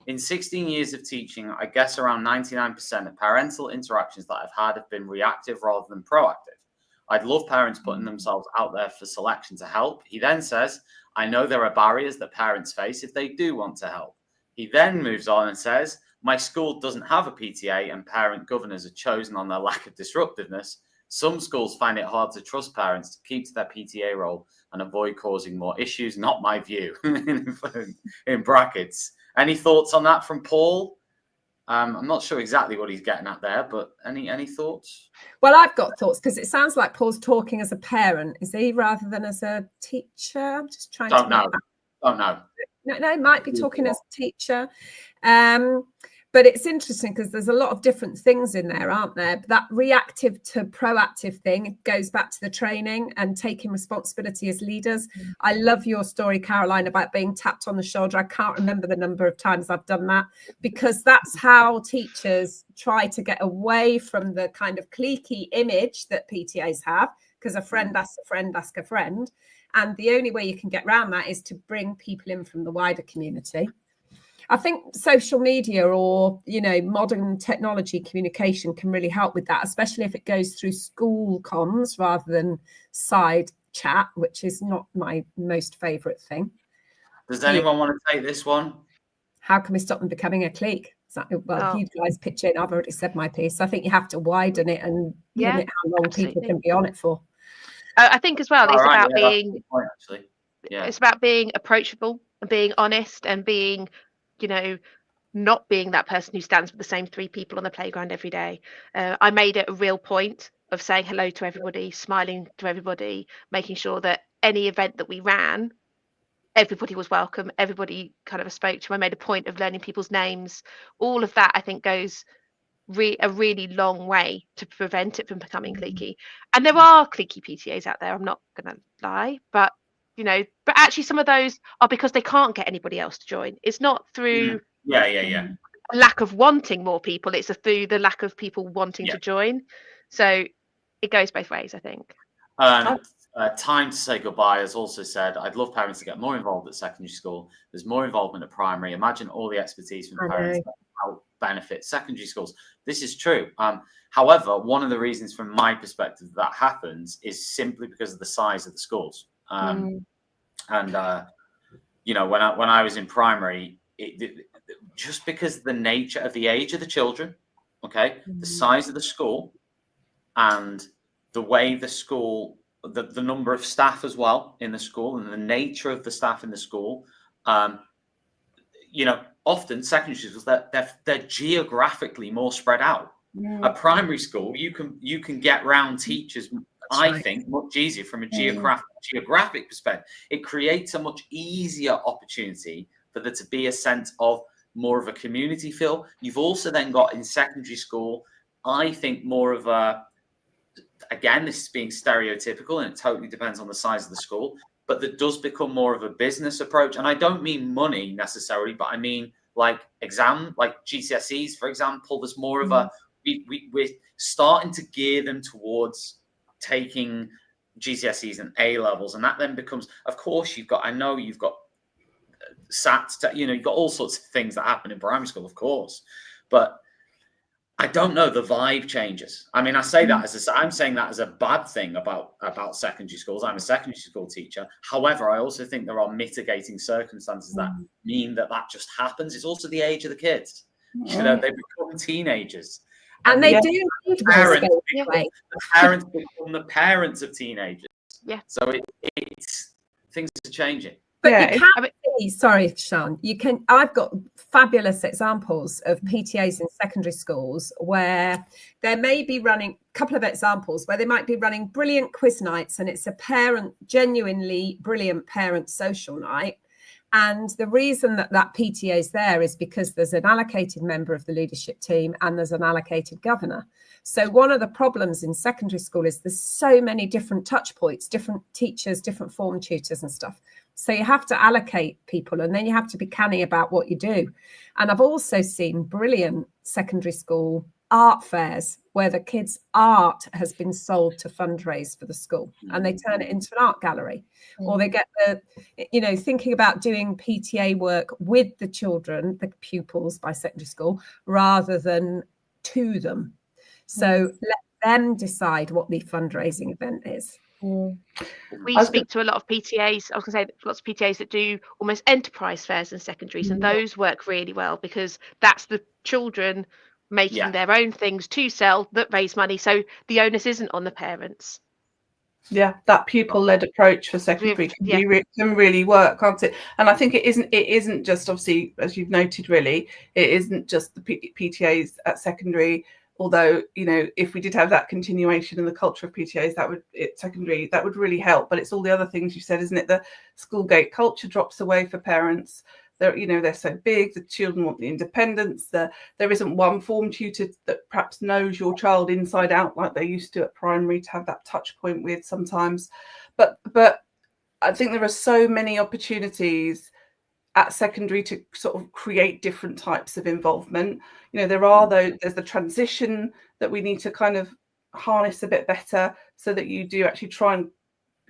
in 16 years of teaching, I guess around 99% of parental interactions that I've had have been reactive rather than proactive. I'd love parents putting themselves out there for selection to help. He then says, I know there are barriers that parents face if they do want to help. He then moves on and says, my school doesn't have a PTA and parent governors are chosen on their lack of disruptiveness. Some schools find it hard to trust parents to keep to their PTA role and avoid causing more issues. Not my view, in brackets. Any thoughts on that from Paul? I'm not sure exactly what he's getting at there, but any thoughts? Well, I've got thoughts, because it sounds like Paul's talking as a parent, is he, rather than as a teacher? I'm just trying to. Don't know. No, might be talking as a teacher. But it's interesting because there's a lot of different things in there, aren't there? That reactive to proactive thing goes back to the training and taking responsibility as leaders. I love your story, Caroline, about being tapped on the shoulder. I can't remember the number of times I've done that, because that's how teachers try to get away from the kind of cliquey image that PTAs have, because a friend asks a friend, ask a friend. And the only way you can get around that is to bring people in from the wider community. I think social media or, modern technology communication can really help with that, especially if it goes through school comms rather than side chat, which is not my most favourite thing. Does anyone want to take this one? How can we stop them becoming a clique? You guys pitch in. I've already said my piece. I think you have to widen it and limit how long people can be on it for. I think as well, it's about being. Point, actually. Yeah. It's about being approachable and being honest and being, not being that person who stands with the same 3 people on the playground every day. I made it a real point of saying hello to everybody, smiling to everybody, making sure that any event that we ran, everybody was welcome, everybody kind of spoke to. I made a point of learning people's names. All of that, I think, goes a really long way to prevent it from becoming cliquey. And there are cliquey PTAs out there, I'm not going to lie, but but actually some of those are because they can't get anybody else to join. It's not through lack of wanting more people, it's through the lack of people wanting to join. So it goes both ways, I think. Time to say goodbye has also said, I'd love parents to get more involved at secondary school. There's more involvement at primary. Imagine all the expertise from the parents that help benefit secondary schools. This is true. However, one of the reasons from my perspective that happens is simply because of the size of the schools. And when I was in primary, just because of the nature of the age of the children, the size of the school and the way the school, the number of staff as well in the school and the nature of the staff in the school, often secondary schools, they're geographically more spread out. A primary school, you can get round teachers, I think, much easier from a geographic perspective. It creates a much easier opportunity for there to be a sense of more of a community feel. You've also then got in secondary school, I think, more of a, again, this is being stereotypical and it totally depends on the size of the school, but that does become more of a business approach. And I don't mean money necessarily, but I mean like exam, like GCSEs, for example. There's more of a, we're starting to gear them towards taking GCSEs and A levels, and that then becomes, of course, you've got SATs, you've got all sorts of things that happen in primary school, of course, but I don't know, the vibe changes. I mean, I say that I'm saying that as a bad thing about secondary schools. I'm a secondary school teacher. However, I also think there are mitigating circumstances that mean that just happens. It's also the age of the kids. They become teenagers. And they do need the parents become the parents of teenagers. Yeah. So it's things are changing. But you can see, sorry, Sean, I've got fabulous examples of PTAs in secondary schools where they may be running, a couple of examples where they might be running brilliant quiz nights and it's a genuinely brilliant parent social night. And the reason that PTA is there is because there's an allocated member of the leadership team and there's an allocated governor. So one of the problems in secondary school is there's so many different touch points, different teachers, different form tutors and stuff. So you have to allocate people and then you have to be canny about what you do. And I've also seen brilliant secondary school art fairs where the kids' art has been sold to fundraise for the school and they turn it into an art gallery. Or they get thinking about doing PTA work with the children, the pupils by secondary school, rather than to them. So let them decide what the fundraising event is. We speak to a lot of PTAs. I was going to say lots of PTAs that do almost enterprise fairs and secondaries, and those work really well because that's the children making their own things to sell that raise money. So the onus isn't on the parents. Yeah, that pupil-led approach for secondary can really work, can't it? And I think it isn't just, obviously, as you've noted, really, it isn't just the PTAs at secondary Although, you know, if we did have that continuation in the culture of PTAs, that would really help. But it's all the other things you said, isn't it? The school gate culture drops away for parents. They're so big. The children want the independence. There isn't one form tutor that perhaps knows your child inside out like they used to at primary, to have that touch point with sometimes. But I think there are so many opportunities at secondary to sort of create different types of involvement. You know, there's the transition that we need to kind of harness a bit better, so that you do actually try and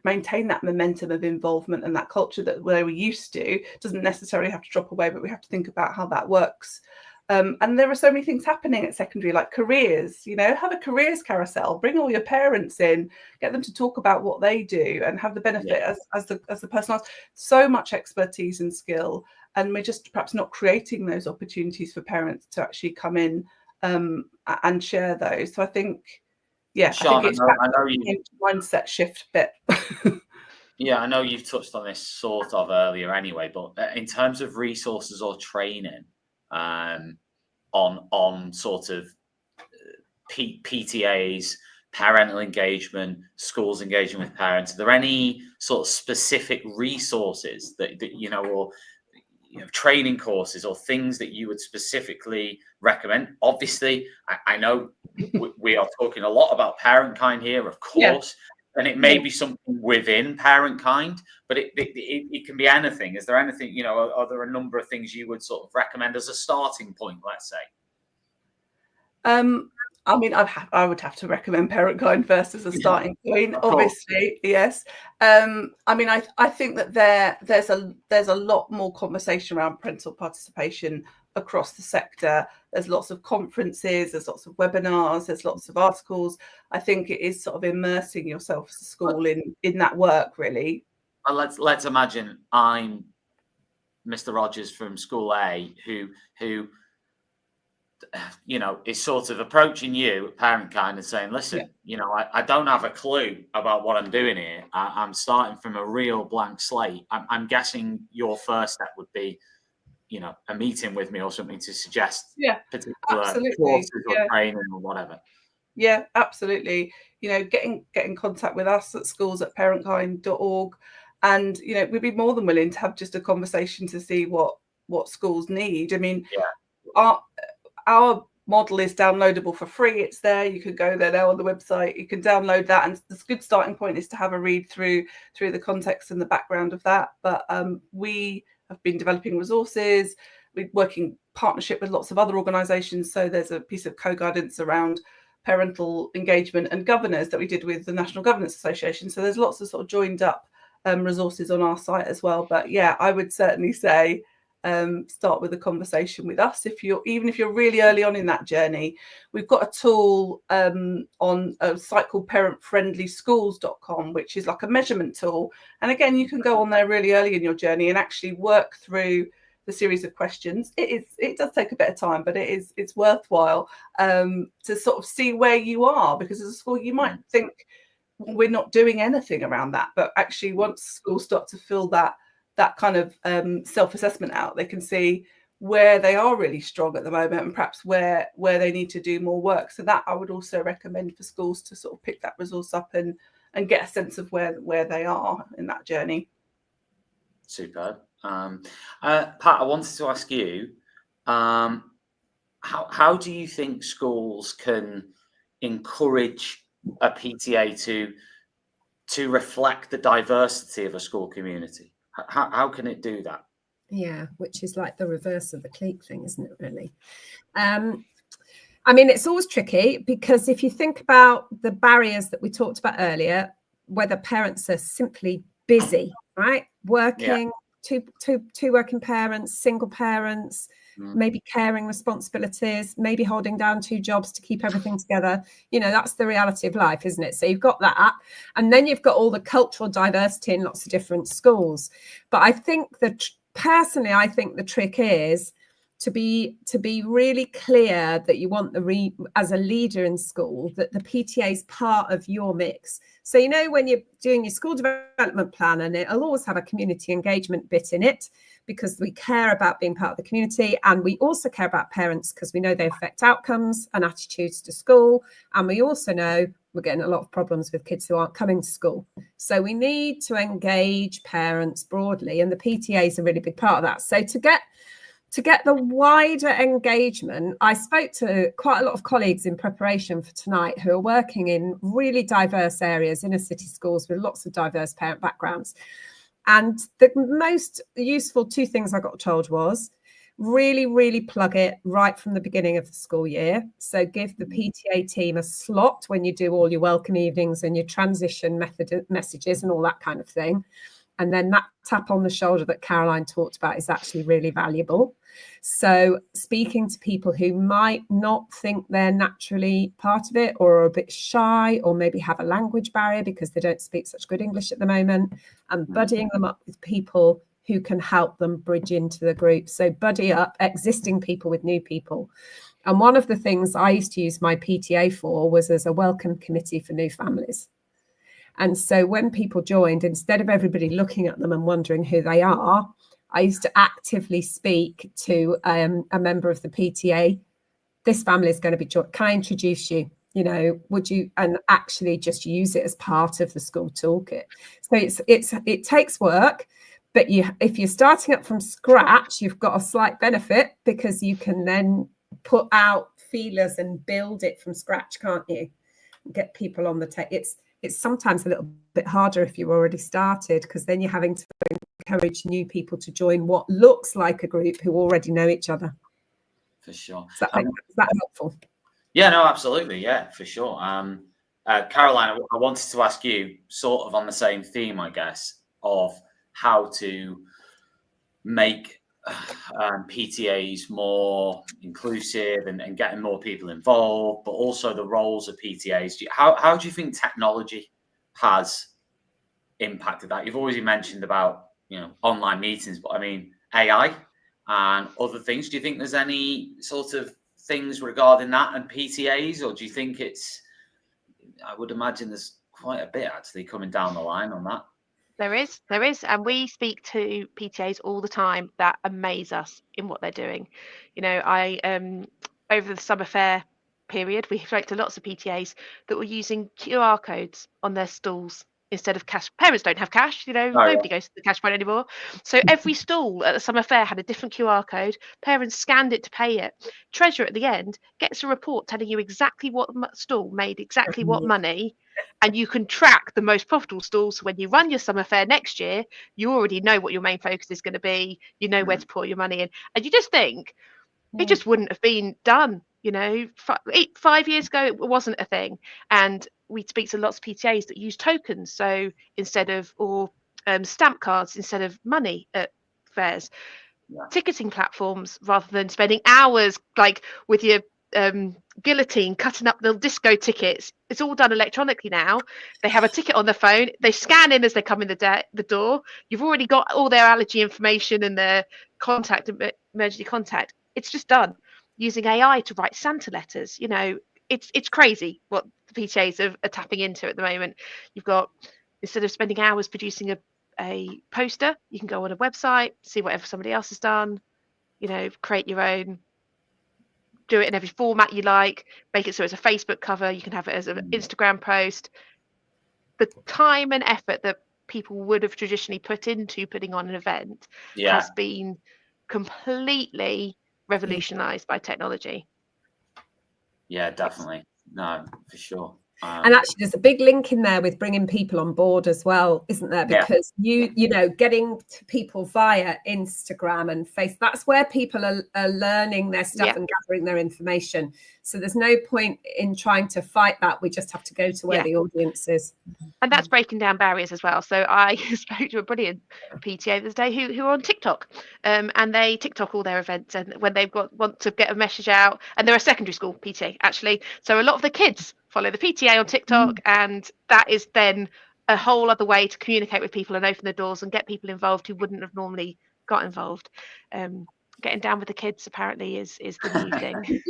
maintain that momentum of involvement, and that culture that where we used to doesn't necessarily have to drop away, but we have to think about how that works. And there are so many things happening at secondary, like careers. You know, have a careers carousel, bring all your parents in, get them to talk about what they do, and have the benefit as the person has so much expertise and skill, and we're just perhaps not creating those opportunities for parents to actually come in and share those. So I think, Sean, I know you mindset shift bit. Yeah, I know you've touched on this sort of earlier anyway, but in terms of resources or training on sort of PTAs, parental engagement, schools engaging with parents, are there any sort of specific resources that you know, or training courses or things that you would specifically recommend? Obviously, I know we are talking a lot about Parentkind here, of course, and it may be something within Parentkind, but it can be anything. Is there anything, you know, are there a number of things you would sort of recommend as a starting point, let's say? I mean, I would have to recommend Parentkind first as a starting point, obviously. Yes. I mean, I think that there's a lot more conversation around parental participation across the sector. There's lots of conferences, there's lots of webinars, there's lots of articles. I think it is sort of immersing yourself as a school in that work, really. Well, let's imagine I'm Mr. Rogers from School A who you know, is sort of approaching you at Parentkind and saying, listen, you know, I don't have a clue about what I'm doing here. I'm starting from a real blank slate. I'm guessing your first step would be, you know, a meeting with me or something to suggest particular courses or training or whatever. Yeah, absolutely. You know, get in contact with us at schools@parentkind.org, and, you know, we'd be more than willing to have just a conversation to see what schools need. I mean, our model is downloadable for free. It's there. You can go there now on the website. You can download that, and the good starting point is to have a read through the context and the background of that. But we have been developing resources. We're working partnership with lots of other organisations. So there's a piece of co-guidance around parental engagement and governors that we did with the National Governance Association. So there's lots of sort of joined up resources on our site as well. But yeah, I would certainly say start with a conversation with us even if you're really early on in that journey. We've got a tool on a site called parentfriendlyschools.com, which is like a measurement tool, and again, you can go on there really early in your journey and actually work through the series of questions. It does take a bit of time, but it's worthwhile to sort of see where you are, because as a school you might think we're not doing anything around that, but actually once schools start to fill that kind of self-assessment out, they can see where they are really strong at the moment and perhaps where they need to do more work. So that I would also recommend for schools to sort of pick that resource up and get a sense of where they are in that journey. Superb. Pat, I wanted to ask you, how do you think schools can encourage a PTA to reflect the diversity of a school community? How can it do that? Yeah, which is like the reverse of the clique thing, isn't it, really? I mean, it's always tricky, because if you think about the barriers that we talked about earlier, whether parents are simply busy, right? Working, two working parents, single parents, maybe caring responsibilities, maybe holding down 2 jobs to keep everything together. You know, that's the reality of life, isn't it? So you've got that. And then you've got all the cultural diversity in lots of different schools. But I think personally, I think the trick is to be really clear that you want as a leader in school, that the PTA is part of your mix. So, you know, when you're doing your school development plan, and it'll always have a community engagement bit in it, because we care about being part of the community, and we also care about parents because we know they affect outcomes and attitudes to school, and we also know we're getting a lot of problems with kids who aren't coming to school. So we need to engage parents broadly, and the PTA is a really big part of that. So to get the wider engagement, I spoke to quite a lot of colleagues in preparation for tonight who are working in really diverse areas, inner city schools with lots of diverse parent backgrounds. And the most useful two things I got told was really, really plug it right from the beginning of the school year. So give the PTA team a slot when you do all your welcome evenings and your transition messages and all that kind of thing. And then that tap on the shoulder that Caroline talked about is actually really valuable. So speaking to people who might not think they're naturally part of it, or are a bit shy, or maybe have a language barrier because they don't speak such good English at the moment, and buddying them up with people who can help them bridge into the group. So buddy up existing people with new people. And one of the things I used to use my PTA for was as a welcome committee for new families. And so when people joined, instead of everybody looking at them and wondering who they are, I used to actively speak to a member of the PTA. This family is going to be joined. Can I introduce you? You know, would you? And actually just use it as part of the school toolkit. So it takes work, but if you're starting up from scratch, you've got a slight benefit because you can then put out feelers and build it from scratch, can't you? Get people on the table. It's sometimes a little bit harder if you've already started, because then you're having to encourage new people to join what looks like a group who already know each other. For sure. Is that helpful? Yeah, no, absolutely. Yeah, for sure. Caroline, I wanted to ask you, sort of on the same theme, I guess, of how to make PTAs more inclusive and getting more people involved, but also the roles of PTAs. How do you think technology has impacted that? You've already mentioned about, you know, online meetings, but I mean AI and other things. Do you think there's any sort of things regarding that and PTAs, or do you think I would imagine there's quite a bit actually coming down the line on that? There is, and we speak to PTAs all the time that amaze us in what they're doing. You know, I over the summer fair period, we spoke to lots of PTAs that were using QR codes on their stalls instead of cash. Parents don't have cash, you know, nobody goes to the cash point anymore. So every stall at the summer fair had a different QR code. Parents scanned it to pay it. Treasurer at the end gets a report telling you exactly what stall made exactly what money. And you can track the most profitable stalls. So when you run your summer fair next year, you already know what your main focus is going to be. You know where to pour your money in. And you just think, it just wouldn't have been done. You know, 5 years ago, it wasn't a thing. And we speak to lots of PTAs that use tokens. So instead of, or stamp cards instead of money at fairs. Ticketing platforms, rather than spending hours like with your guillotine cutting up the disco tickets. It's all done electronically now. They have a ticket on their phone. They scan in as they come in the door. You've already got all their allergy information and their emergency contact. It's just done using AI to write Santa letters. You know, it's crazy what the PTAs are tapping into at the moment. You've got, instead of spending hours producing a poster, you can go on a website, see whatever somebody else has done, you know, create your own, do it in every format you like, make it so it's a Facebook cover, you can have it as an Instagram post. The time and effort that people would have traditionally put into putting on an event has been completely revolutionized by technology. Yeah, definitely. No, for sure. And actually, there's a big link in there with bringing people on board as well, isn't there? Because you know, getting to people via Instagram and Facebook, that's where people are learning their stuff and gathering their information. So there's no point in trying to fight that. We just have to go to where the audience is. And that's breaking down barriers as well. So I spoke to a brilliant PTA this day who are on TikTok, and they TikTok all their events, and when they've want to get a message out, and they're a secondary school PTA actually. So a lot of the kids follow the PTA on TikTok, and that is then a whole other way to communicate with people and open the doors and get people involved who wouldn't have normally got involved. getting down with the kids apparently is the new thing.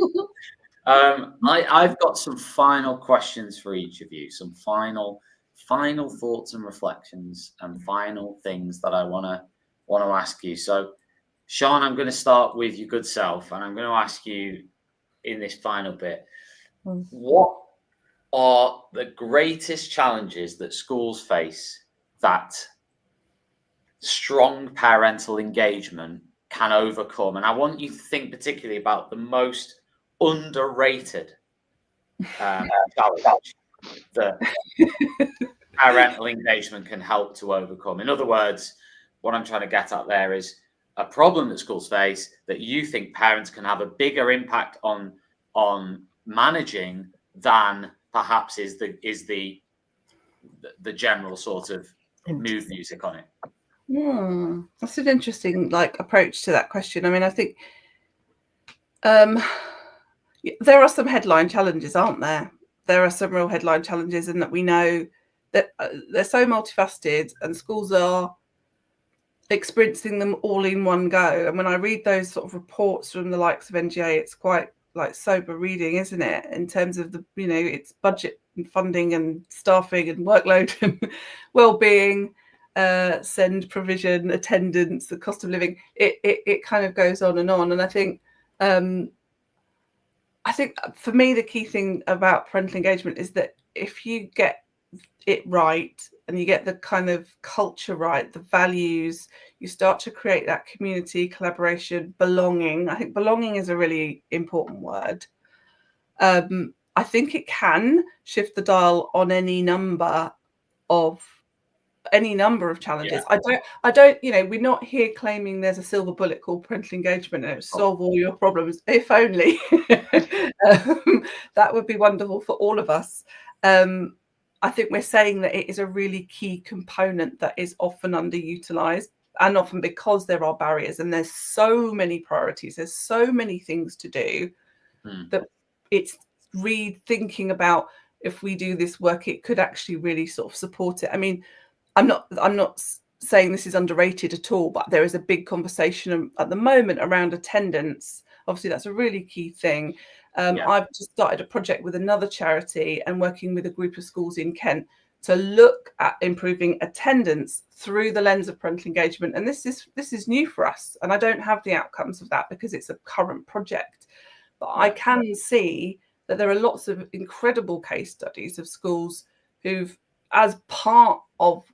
I've got some final questions for each of you, some final thoughts and reflections, and final things that I want to ask you. So, Sean, I'm going to start with your good self, and I'm going to ask you in this final bit, what are the greatest challenges that schools face that strong parental engagement can overcome? And I want you to think particularly about the most underrated challenge that parental engagement can help to overcome. In other words, what I'm trying to get at there is a problem that schools face that you think parents can have a bigger impact on managing than perhaps is the general sort of mood music on it. That's an interesting approach to that question. I mean, I think there are some headline challenges, aren't there? There are some real headline challenges, and that we know that they're so multifaceted, and schools are experiencing them all in one go. And when I read those sort of reports from the likes of NGA, it's quite sober reading, isn't it? In terms of the, it's budget and funding and staffing and workload and well-being, send provision, attendance, the cost of living. It kind of goes on. And I think for me, the key thing about parental engagement is that if you get it right and you get the kind of culture right, the values, you start to create that community, collaboration, belonging. I think belonging is a really important word. I think it can shift the dial on any number of challenges. Yeah. I don't, we're not here claiming there's a silver bullet called parental engagement and it'll solve all your problems. If only. That would be wonderful for all of us. I think we're saying that it is a really key component that is often underutilized, and often because there are barriers and there's so many priorities, there's so many things to do, that it's rethinking about, if we do this work, it could actually really sort of support it. I mean, I'm not saying this is underrated at all, but there is a big conversation at the moment around attendance. Obviously, that's a really key thing. I've just started a project with another charity and working with a group of schools in Kent to look at improving attendance through the lens of parental engagement. And this is new for us. And I don't have the outcomes of that because it's a current project. But I can see that there are lots of incredible case studies of schools who've, as part of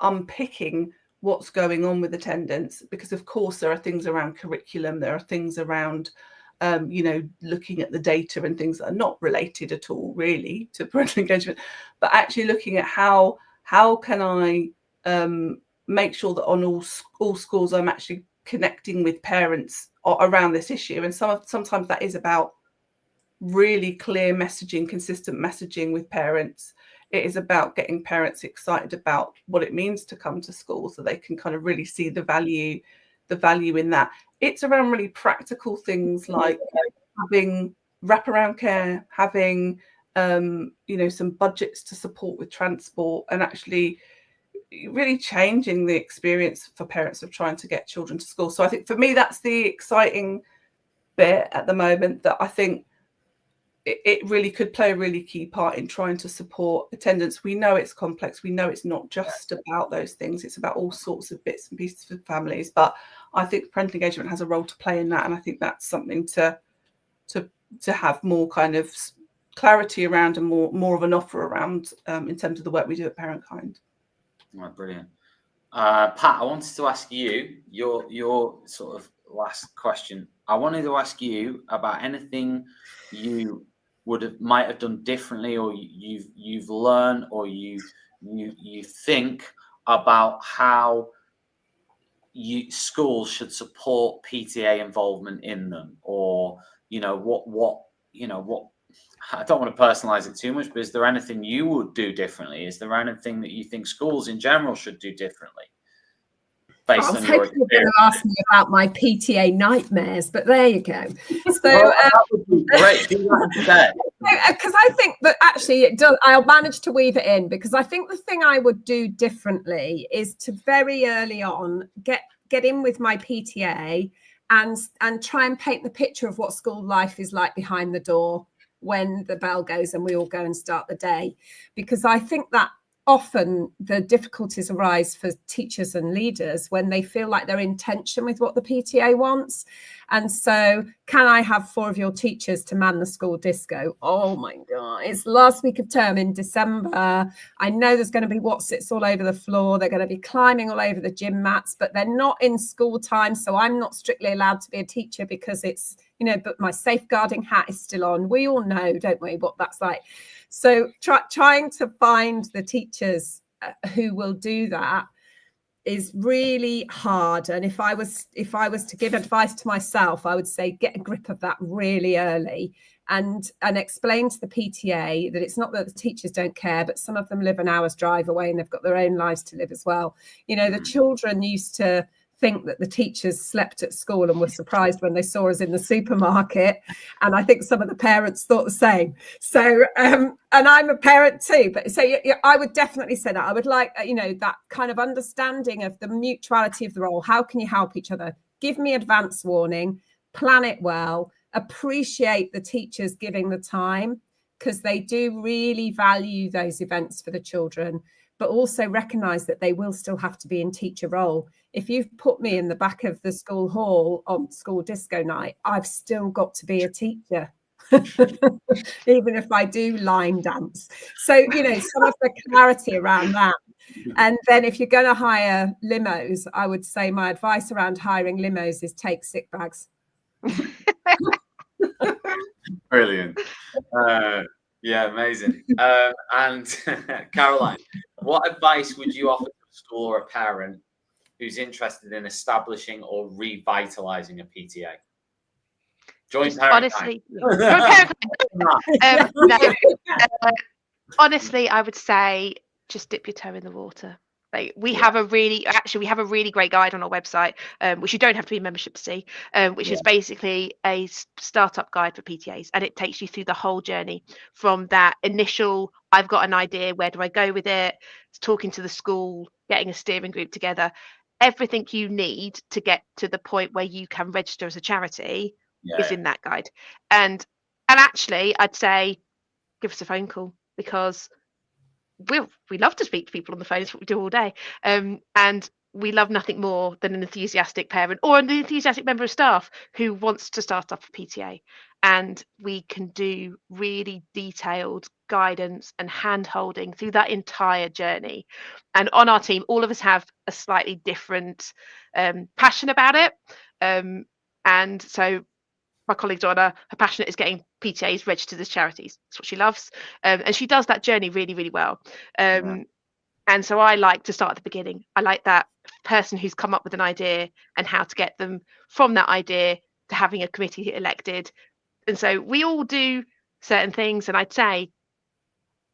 unpicking what's going on with attendance, because of course there are things around curriculum, there are things around looking at the data and things that are not related at all really to parental engagement, but actually looking at how can I make sure that on all schools I'm actually connecting with parents around this issue. And sometimes that is about really clear messaging, consistent messaging with parents. It is about getting parents excited about what it means to come to school so they can kind of really see the value in that. It's around really practical things like having wraparound care, having some budgets to support with transport, and actually really changing the experience for parents of trying to get children to school. So I think for me, that's the exciting bit at the moment, that I think it really could play a really key part in trying to support attendance. We know it's complex. We know it's not just about those things. It's about all sorts of bits and pieces for families. But I think parental engagement has a role to play in that. And I think that's something to have more kind of clarity around and more of an offer around in terms of the work we do at Parentkind. Right, brilliant. Pat, I wanted to ask you your sort of last question. I wanted to ask you about anything you might have done differently, or you've learned, or you think about how schools should support PTA involvement in them, or what I don't want to personalize it too much, but is there anything you would do differently? Is there anything that you think schools in general should do differently? I was hoping you were going to ask me about my PTA nightmares, but there you go. So that would be great. Do that instead. Because I think that actually it does. I'll manage to weave it in, because I think the thing I would do differently is to very early on get in with my PTA and try and paint the picture of what school life is like behind the door when the bell goes and we all go and start the day. Because I think that often the difficulties arise for teachers and leaders when they feel like they're in tension with what the PTA wants. And so, can I have 4 of your teachers to man the school disco? Oh my God, it's last week of term in December. I know there's going to be Wotsits all over the floor. They're going to be climbing all over the gym mats, but they're not in school time. So I'm not strictly allowed to be a teacher because it's, you know, but my safeguarding hat is still on. We all know, don't we, what that's like. So trying to find the teachers who will do that is really hard. And if I was to give advice to myself, I would say get a grip of that really early and explain to the PTA that it's not that the teachers don't care, but some of them live an hour's drive away and they've got their own lives to live as well. You know, the children used to think that the teachers slept at school and were surprised when they saw us in the supermarket, and I think some of the parents thought the same. So and I'm a parent too, but so I would definitely say that I would like, you know, that kind of understanding of the mutuality of the role. How can you help each other? Give me advance warning, plan it well, appreciate the teachers giving the time, because they do really value those events for the children, but also recognize that they will still have to be in teacher role. If you've put me in the back of the school hall on school disco night, I've still got to be a teacher, even if I do line dance. So, you know, some of the clarity around that. And then if you're going to hire limos, I would say my advice around hiring limos is take sick bags. Brilliant. Yeah, amazing. And Caroline, what advice would you offer to a school or a parent who's interested in establishing or revitalizing a PTA? Join Parentkind. Honestly, I would say just dip your toe in the water. Like we have a really great guide on our website, which you don't have to be a membership to see, which is basically a startup guide for PTAs, and it takes you through the whole journey from that initial I've got an idea, where do I go with it, talking to the school, getting a steering group together, everything you need to get to the point where you can register as a charity is in that guide. And actually I'd say give us a phone call, because we love to speak to people on the phone. It's what we do all day, and we love nothing more than an enthusiastic parent or an enthusiastic member of staff who wants to start up a PTA, and we can do really detailed guidance and hand holding through that entire journey. And on our team, all of us have a slightly different passion about it, and so my colleague Donna, her passion is getting PTAs registered as charities. That's what she loves. And she does that journey really, really well. And so I like to start at the beginning. I like that person who's come up with an idea and how to get them from that idea to having a committee elected. And so we all do certain things. And I'd say,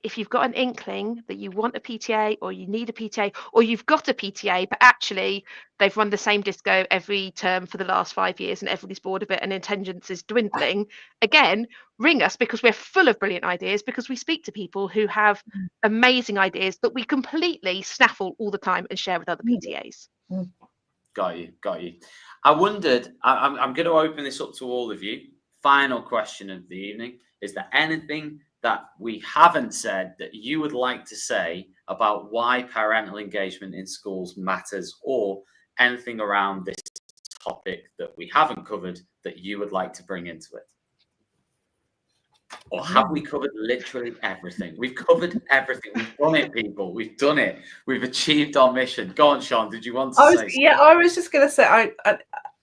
if you've got an inkling that you want a PTA or you need a PTA, or you've got a PTA, but actually they've run the same disco every term for the last 5 years and everybody's bored of it and attendance is dwindling, again, ring us, because we're full of brilliant ideas, because we speak to people who have amazing ideas that we completely snaffle all the time and share with other PTAs. Got you. I wondered, I'm going to open this up to all of you. Final question of the evening. Is there anything that we haven't said that you would like to say about why parental engagement in schools matters, or anything around this topic that we haven't covered that you would like to bring into it? Or have we covered literally everything? We've covered everything. We've done it, people. We've done it. We've achieved our mission. Go on, Sean. Did you want to say something? Yeah, I was just going to say,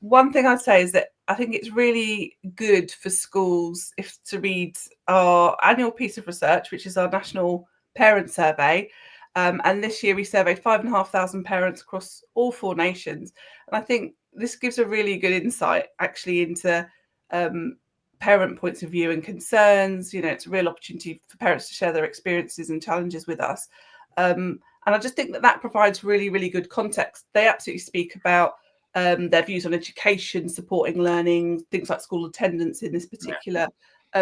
one thing I'd say is that I think it's really good for schools to read our annual piece of research, which is our national parent survey. And this year we surveyed 5,500 parents across all 4 nations. And I think this gives a really good insight actually into parent points of view and concerns. You know, it's a real opportunity for parents to share their experiences and challenges with us. And I just think that provides really, really good context. They absolutely speak about their views on education, supporting learning, things like school attendance in this particular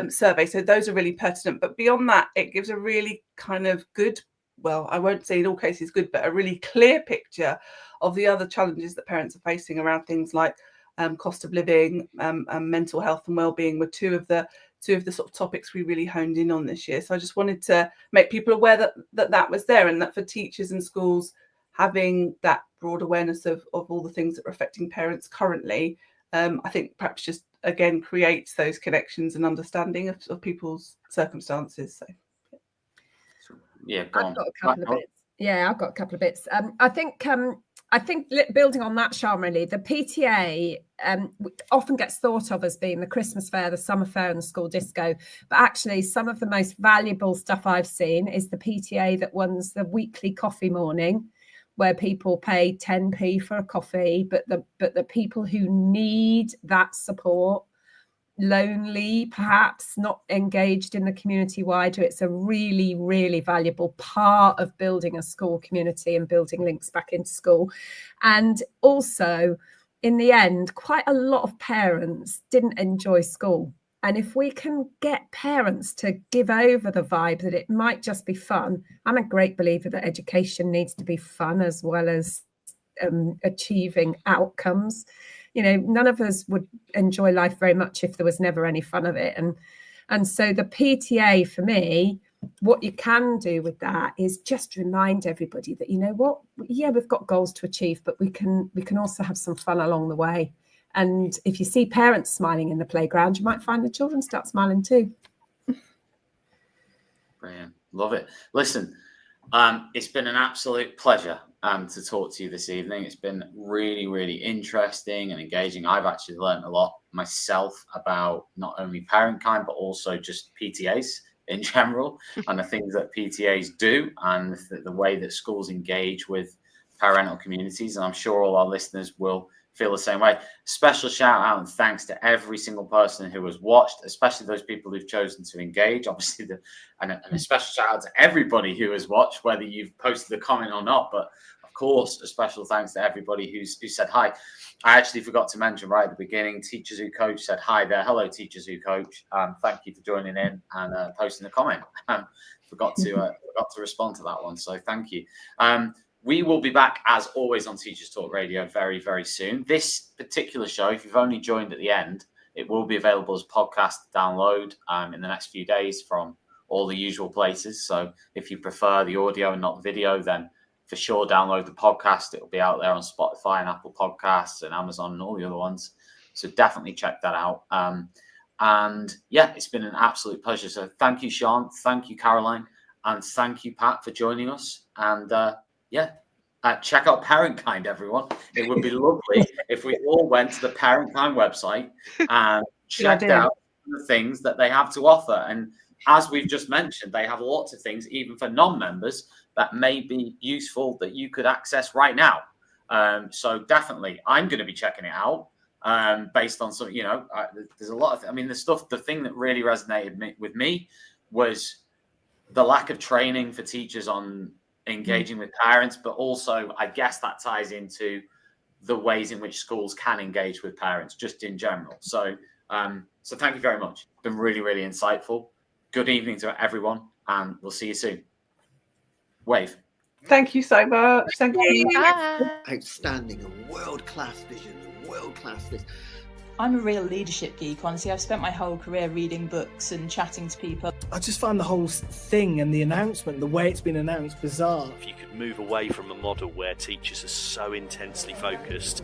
survey. So those are really pertinent. But beyond that, it gives a really kind of good, well, I won't say in all cases good, but a really clear picture of the other challenges that parents are facing around things like cost of living, mental health and well-being were two of the sort of topics we really honed in on this year. So I just wanted to make people aware that was there, and that for teachers and schools having that broad awareness of all the things that are affecting parents currently, I think perhaps just again creates those connections and understanding of people's circumstances. So yeah, I've got a couple of bits. Yeah, I've got a couple of bits. I think building on that, Shamrali, the PTA often gets thought of as being the Christmas fair, the summer fair, and the school disco. But actually, some of the most valuable stuff I've seen is the PTA that runs the weekly coffee morning, where people pay 10p for a coffee, but the people who need that support, lonely, perhaps not engaged in the community wider, it's a really, really valuable part of building a school community and building links back into school. And also, in the end, quite a lot of parents didn't enjoy school. And if we can get parents to give over the vibe that it might just be fun, I'm a great believer that education needs to be fun as well as achieving outcomes. You know, none of us would enjoy life very much if there was never any fun of it. And so the PTA, for me, what you can do with that is just remind everybody that, you know what, yeah, we've got goals to achieve, but we can also have some fun along the way. And if you see parents smiling in the playground, you might find the children start smiling too. Brilliant. Love it. Listen, it's been an absolute pleasure to talk to you this evening. It's been really, really interesting and engaging. I've actually learned a lot myself about not only Parentkind, but also just PTAs in general and the things that PTAs do and the way that schools engage with parental communities. And I'm sure all our listeners will feel the same way. Special shout out and thanks to every single person who has watched, especially those people who've chosen to engage. Obviously, and a special shout out to everybody who has watched, whether you've posted a comment or not. But of course, a special thanks to everybody who said hi. I actually forgot to mention right at the beginning, Teachers Who Coach said hi there. Hello, Teachers Who Coach. Thank you for joining in and posting a comment. Forgot to respond to that one. So thank you. We will be back, as always, on Teachers Talk Radio very, very soon. This particular show, if you've only joined at the end, it will be available as podcast download in the next few days from all the usual places. So if you prefer the audio and not video, then for sure download the podcast. It will be out there on Spotify and Apple Podcasts and Amazon and all the other ones. So definitely check that out. And yeah, it's been an absolute pleasure. So thank you, Sean. Thank you, Caroline. And thank you, Pat, for joining us. And check out Parentkind, everyone. It would be lovely if we all went to the Parentkind website and checked out the things that they have to offer. And as we've just mentioned, they have lots of things, even for non-members, that may be useful that you could access right now. So definitely, I'm going to be checking it out based on some, there's a lot of, the thing that really resonated with me was the lack of training for teachers on engaging with parents, but also I guess that ties into the ways in which schools can engage with parents just in general. So thank you very much. It's been really, really insightful. Good evening to everyone, and we'll see you soon. Wave. Thank you so much. Thank you. Bye. Outstanding and world-class vision and world-class this. I'm a real leadership geek, honestly. I've spent my whole career reading books and chatting to people. I just find the whole thing and the announcement, the way it's been announced, bizarre. If you could move away from a model where teachers are so intensely focused